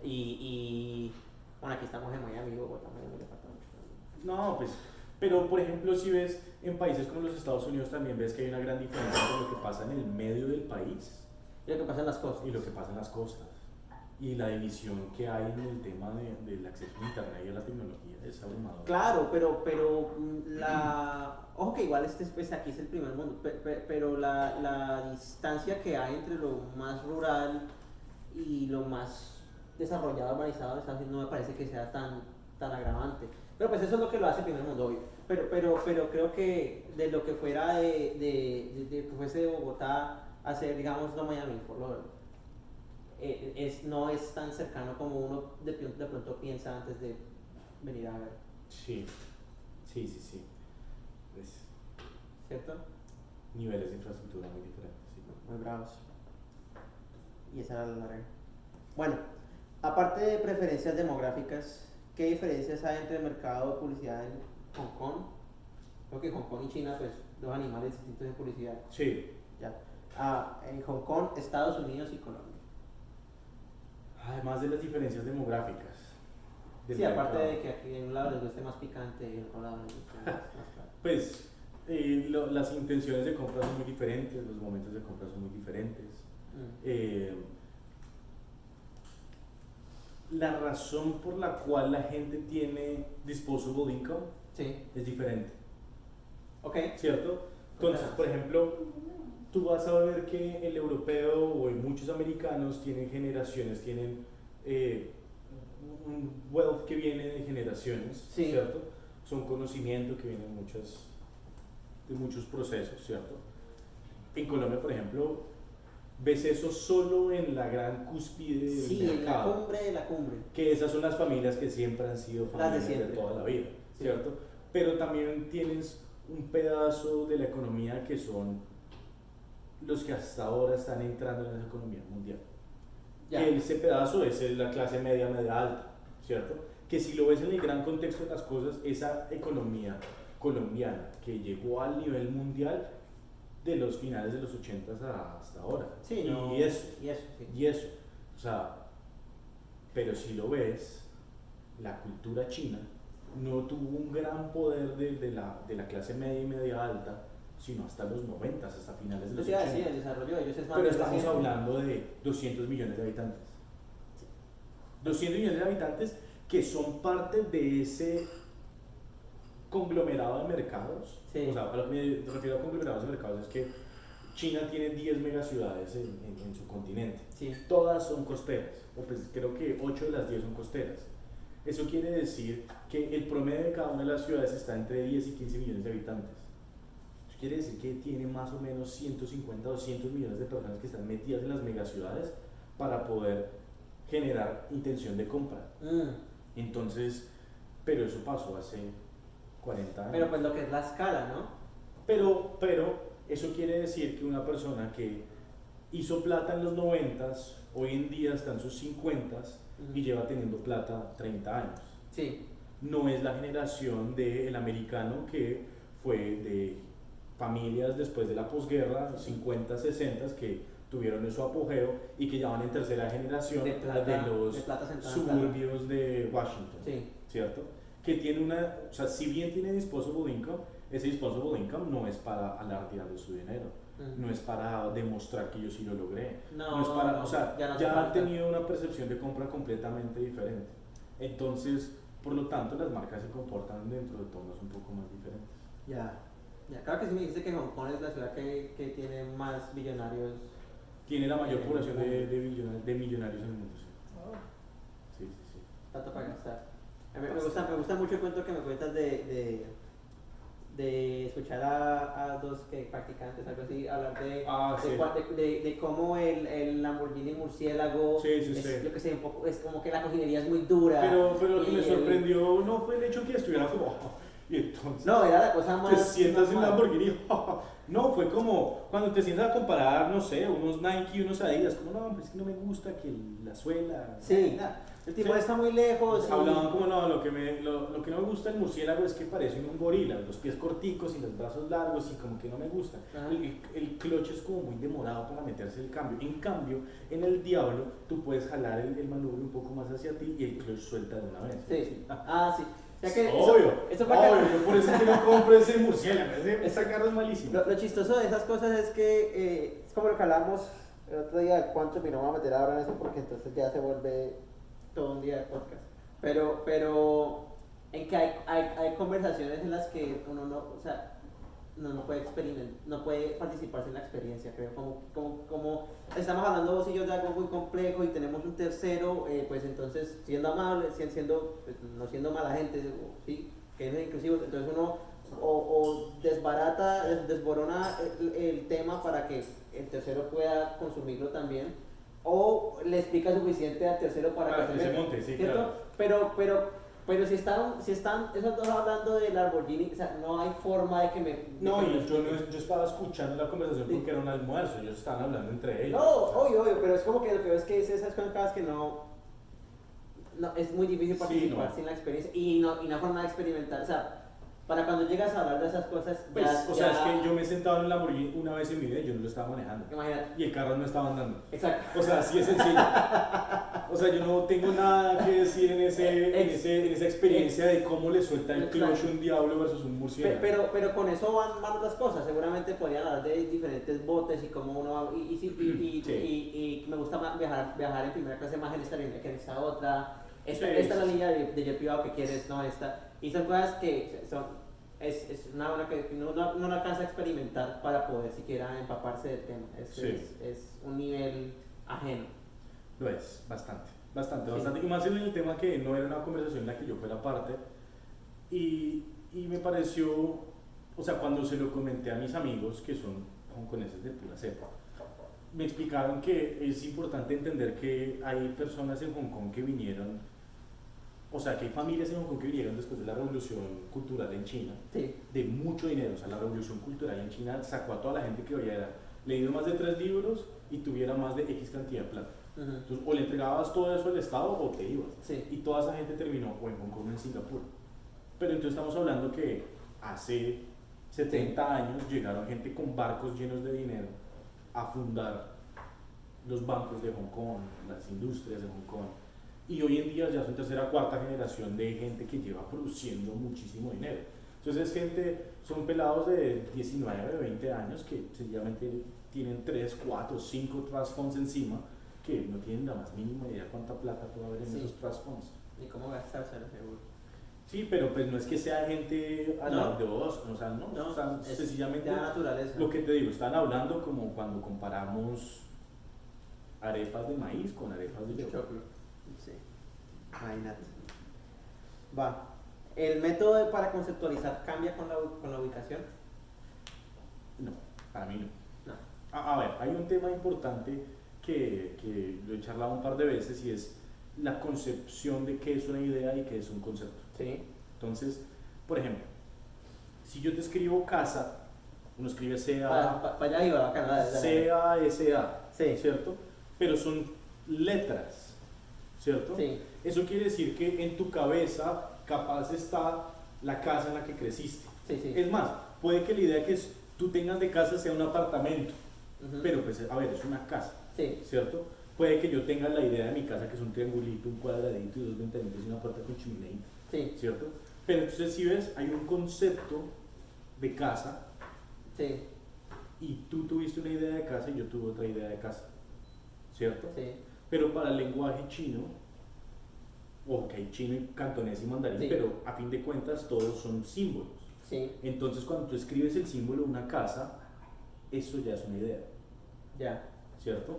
Y bueno, aquí estamos en Miami, Bogotá, Miami le falta mucho. No, pues, pero por ejemplo, si ves en países como los Estados Unidos, también ves que hay una gran diferencia entre lo que pasa en el medio del país y lo que pasa en las costas. Y lo que pasa en las costas. y la división que hay en el tema del acceso a internet y a la tecnología es abrumadora. Claro, ojo que igual pues aquí es el primer mundo, pero la distancia que hay entre lo más rural y lo más desarrollado, urbanizado, no me parece que sea tan agravante. Pero pues eso es lo que lo hace el primer mundo, obvio. Pero creo que de lo que fuera que fuese de Bogotá a ser, digamos, no Miami, por lo no es tan cercano como uno de pronto piensa antes de venir a ver. Sí. Pues, ¿Cierto? niveles de infraestructura muy diferentes. Sí. Muy bravos. Y esa era la regla. Bueno, aparte de preferencias demográficas, ¿qué diferencias hay entre el mercado de publicidad en Hong Kong? Creo que Hong Kong y China, pues, dos animales distintos de publicidad. Sí. Ya. En Hong Kong, Estados Unidos y Colombia. Además de las diferencias demográficas. Sí, aparte de que aquí en un lado les guste más picante y en otro lado les guste más claro. Pues las intenciones de compra son muy diferentes, los momentos de compra son muy diferentes. La razón por la cual la gente tiene disposable income es diferente. Ok. ¿Cierto? Entonces, por ejemplo, tú vas a ver que el europeo o muchos americanos tienen generaciones, tienen un wealth que viene de generaciones, ¿cierto? Son conocimiento que viene de muchos procesos, ¿cierto? En Colombia, por ejemplo, ves eso solo en la gran cúspide del mercado. En la cumbre de la cumbre. Que esas son las familias que siempre han sido familias de toda la vida, ¿cierto? Sí. Pero también tienes un pedazo de la economía que son los que hasta ahora están entrando en esa economía mundial. Que ese pedazo es la clase media alta, ¿cierto? Que si lo ves en el gran contexto de las cosas, esa economía colombiana que llegó al nivel mundial de los finales de los 80 hasta ahora. Sí, y eso. O sea, pero si lo ves, la cultura china no tuvo un gran poder de la clase media y media alta, sino hasta los 90, hasta finales de los 80. Sí, el desarrollo de ellos es más. Pero estamos hablando de 200 millones de habitantes. 200 millones de habitantes que son parte de ese conglomerado de mercados. O sea, a lo que me refiero a conglomerados de mercados es que China tiene 10 megaciudades en su continente. Todas son costeras, o pues creo que 8 de las 10 son costeras. Eso quiere decir que el promedio de cada una de las ciudades está entre 10 y 15 millones de habitantes. Eso quiere decir que tiene más o menos 150 o 200 millones de personas que están metidas en las megaciudades para poder generar intención de compra. Entonces, pero eso pasó hace 40 años. Pero pues lo que es la escala, ¿no? Pero eso quiere decir que una persona que hizo plata en los 90s, hoy en día está en sus 50s y lleva teniendo plata 30 años. Sí. No es la generación del americano que fue de familias después de la posguerra, 50, 60, que tuvieron su apogeo y que ya van en tercera generación de los suburbios de Washington, ¿cierto? Que tiene o sea, si bien tiene disposable income, ese disposable income no es para alardear de su dinero, no es para demostrar que yo sí lo logré, no es para, o sea, ya han tenido una percepción de compra completamente diferente. Entonces, por lo tanto, las marcas se comportan dentro de tonos un poco más diferentes. Ya, claro que sí me dijiste que Hong Kong es la ciudad que tiene más billonarios. Tiene la mayor población de millonarios en el mundo. Sí. Tanto para gastar. Me gusta mucho el cuento que me cuentas de escuchar a dos practicantes, algo así, hablar de cómo el Lamborghini murciélago yo que sé, un poco, es como que la cojinería es muy dura. Pero lo que me sorprendió no fue el hecho que estuviera como y entonces no, era la cosa más. Te sientas en un Lamborghini. No, fue como cuando te sientas a comparar, no sé, unos Nike y unos Adidas, como no, pues es que no me gusta que la suela. El tipo está muy lejos. Hablaban como no, lo que no me gusta del murciélago es que parece un gorila, los pies corticos y los brazos largos y como que no me gusta. El clutch es como muy demorado para meterse el cambio. En cambio, en el Diablo tú puedes jalar el manubrio un poco más hacia ti y el clutch suelta de una vez. Sí. O sea que obvio, yo por eso es que no compro ese murciélago, esa carro es malísimo. Lo chistoso de esas cosas es que es como lo que hablábamos el otro día, ¿cuánto me no voy a meter ahora en eso? Porque entonces ya se vuelve todo un día de podcast. Pero en que hay conversaciones en las que uno no, o sea, no puede experimentar, no puede participarse en la experiencia, creo. Como estamos hablando vos y yo de algo muy complejo y tenemos un tercero, pues entonces siendo amable, siendo, pues, no siendo mala gente, ¿sí? Que es inclusivo, entonces uno o desbarata, desborona el tema para que el tercero pueda consumirlo también, o le explica suficiente al tercero para que se monte, sí, ¿cierto? claro. Pero si están esos dos hablando de Lamborghini, o sea, no hay forma de que me... No, y yo estaba escuchando la conversación porque era un almuerzo, ellos estaban hablando entre ellos. No, obvio, pero es como que lo que ves que es esas cosas que no, es muy difícil participar sin la experiencia y no forma de experimentar, o sea, para cuando llegas a hablar de esas cosas, pues, o sea, es que yo me he sentado en el Lamborghini una vez en mi vida y yo no lo estaba manejando. Imagínate. Y el carro no estaba andando. Exacto. O sea, así es sencillo. O sea, yo no tengo nada que decir en esa experiencia de cómo le suelta el clutch un diablo versus un murciélago. Pero con eso van las cosas. Seguramente podrían hablar de diferentes botes y cómo uno va. Y me gusta más viajar en primera clase más en esta línea que en esta otra. Esta es la línea de jet privado que quieres, no esta. Y son cosas que es una hora que no alcanza a experimentar para poder siquiera empaparse del tema. Es un nivel ajeno. Lo es, bastante. Y más en el tema que no era una conversación en la que yo fuera parte. Y me pareció, o sea, cuando se lo comenté a mis amigos, que son hongkoneses de pura cepa, me explicaron que es importante entender que hay personas en Hong Kong que vinieron. O sea, que hay familias en Hong Kong que vinieron después de la revolución cultural en China, de mucho dinero. O sea, la revolución cultural en China sacó a toda la gente que hubiera leído más de 3 libros y tuviera más de X cantidad de plata. Entonces, o le entregabas todo eso al Estado o te ibas. Y toda esa gente terminó o en Hong Kong o en Singapur. Pero entonces estamos hablando que hace 70 años llegaron gente con barcos llenos de dinero a fundar los bancos de Hong Kong, las industrias de Hong Kong. Y hoy en día ya son tercera o cuarta generación de gente que lleva produciendo muchísimo dinero. Entonces son pelados de 19, 20 años que sencillamente tienen 3, 4, 5 trust funds encima que no tienen la más mínima idea cuánta plata puede haber en esos trust funds. Ni cómo gastárselo, seguro. Sí, pero pues no es que sea gente a la de vos, o sea, no, o sea, sencillamente naturaleza. Lo que te digo, están hablando como cuando comparamos arepas de maíz con arepas de choclo. Sí, imagínate. Va. ¿El método para conceptualizar cambia con la ubicación? No, para mí no. No. A ver, hay un tema importante que lo he charlado un par de veces y es la concepción de qué es una idea y qué es un concepto. Sí. Entonces, por ejemplo, si yo te escribo casa, uno escribe Para allá iba, C-A-S-A, sí. ¿cierto? Pero son letras, ¿cierto? Sí. Eso quiere decir que en tu cabeza capaz está la casa en la que creciste. Sí. Es más, puede que la idea que tú tengas de casa sea un apartamento, pero pues, a ver, es una casa, ¿cierto? Puede que yo tenga la idea de mi casa que es un triangulito, un cuadradito y 2 ventanitas y una puerta con chimeneita, ¿cierto? Pero entonces si ves, hay un concepto de casa y tú tuviste una idea de casa y yo tuve otra idea de casa, ¿cierto? Sí. Pero para el lenguaje chino, o que hay chino y cantonés y mandarín, pero a fin de cuentas todos son símbolos. Entonces cuando tú escribes el símbolo de una casa, eso ya es una idea. Ya. ¿Cierto?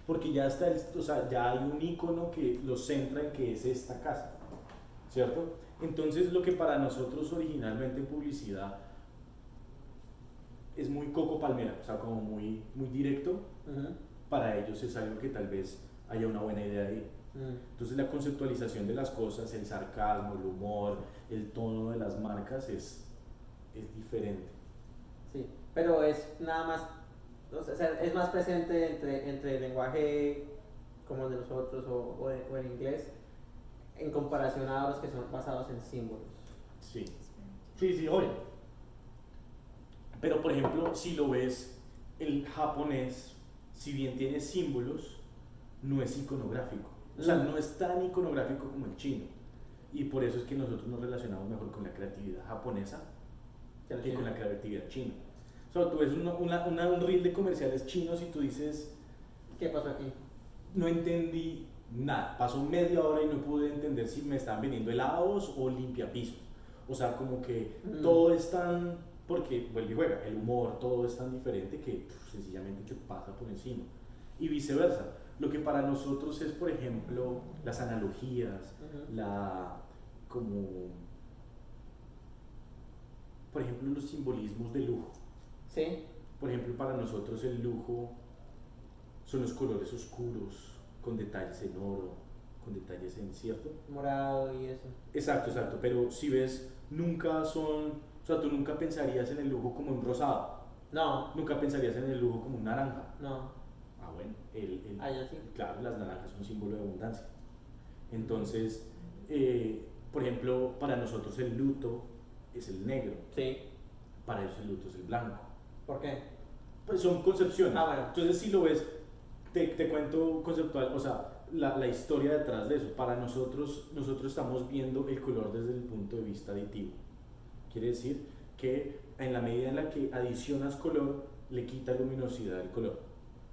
Porque ya está, o sea, ya hay un icono que lo centra en que es esta casa, ¿cierto? Entonces lo que para nosotros originalmente en publicidad es muy coco palmera, o sea, como muy directo, para ellos es algo que tal vez haya una buena idea ahí. Entonces la conceptualización de las cosas, el sarcasmo, el humor, el tono de las marcas es diferente. Sí, pero es nada más, o sea, es más presente entre el lenguaje como el de nosotros o en inglés en comparación a los que son basados en símbolos. Sí, obvio. Pero por ejemplo, si lo ves, el japonés, si bien tiene símbolos, no es iconográfico. O sea, no es tan iconográfico como el chino. Y por eso es que nosotros nos relacionamos mejor con la creatividad japonesa que con la creatividad china. O sea, tú ves un reel de comerciales chinos y tú dices, ¿Qué pasó aquí? No entendí nada. Pasó media hora y no pude entender si me estaban vendiendo helados o limpiapisos. O sea, como que todo es tan, porque vuelve y juega, el humor, todo es tan diferente que sencillamente te pasa por encima. Y viceversa. Lo que para nosotros es, por ejemplo, las analogías, como, por ejemplo, los simbolismos de lujo. Sí. Por ejemplo, para nosotros el lujo son los colores oscuros, con detalles en oro, con detalles en, ¿cierto? Morado y eso. Exacto, pero si ves, nunca son, o sea, tú nunca pensarías en el lujo como un rosado. No. Nunca pensarías en el lujo como un naranja. No. Ah, bueno, ya sí. claro, las naranjas son un símbolo de abundancia. Entonces, por ejemplo, para nosotros el luto es el negro. Sí. Para ellos el luto es el blanco. ¿Por qué? Pues son concepciones. Ah, bueno. Entonces, si lo ves, te cuento conceptual, o sea, la historia detrás de eso. Para nosotros estamos viendo el color desde el punto de vista aditivo. Quiere decir que en la medida en la que adicionas color, le quita luminosidad al color.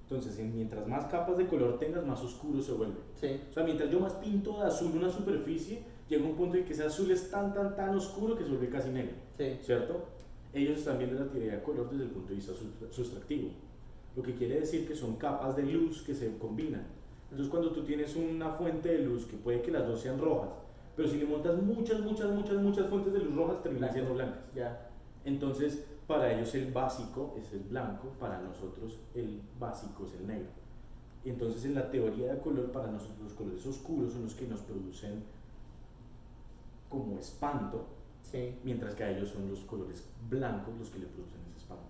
Entonces, mientras más capas de color tengas, más oscuro se vuelve. Sí. O sea, mientras yo más pinto de azul una superficie, llega un punto en que ese azul es tan oscuro que se vuelve casi negro. Sí. ¿Cierto? Ellos están viendo la teoría de color desde el punto de vista sustractivo. Lo que quiere decir que son capas de luz que se combinan. Entonces, cuando tú tienes una fuente de luz, que puede que las dos sean rojas, pero si le montas muchas fuentes de luz rojas, terminan siendo blancas. Ya. Entonces, para ellos el básico es el blanco, para nosotros el básico es el negro. Entonces, en la teoría de color, para nosotros los colores oscuros son los que nos producen como espanto, sí. Mientras que a ellos son los colores blancos los que le producen ese espanto.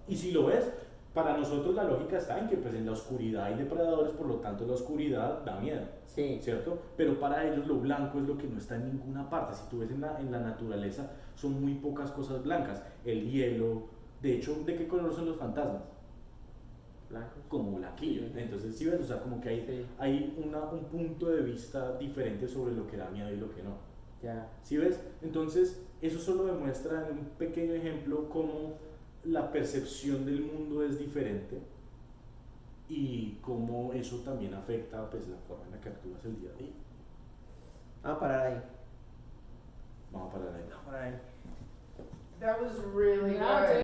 Y si lo ves, para nosotros la lógica está en que pues, en la oscuridad hay depredadores, por lo tanto la oscuridad da miedo, sí. ¿cierto? Pero para ellos lo blanco es lo que no está en ninguna parte. Si tú ves en la naturaleza, son muy pocas cosas blancas. El hielo, de hecho, ¿de qué color son los fantasmas? Blancos. Como blanquillo. Entonces, si ves, o sea, como que hay un punto de vista diferente sobre lo que da miedo y lo que no. Ya. ¿Sí ves? Entonces, eso solo demuestra en un pequeño ejemplo cómo la percepción del mundo es diferente y cómo eso también afecta pues, la forma en la que actúas el día a día. Vamos a parar ahí. Vamos a parar ahí. Vamos a parar ahí. That was really good.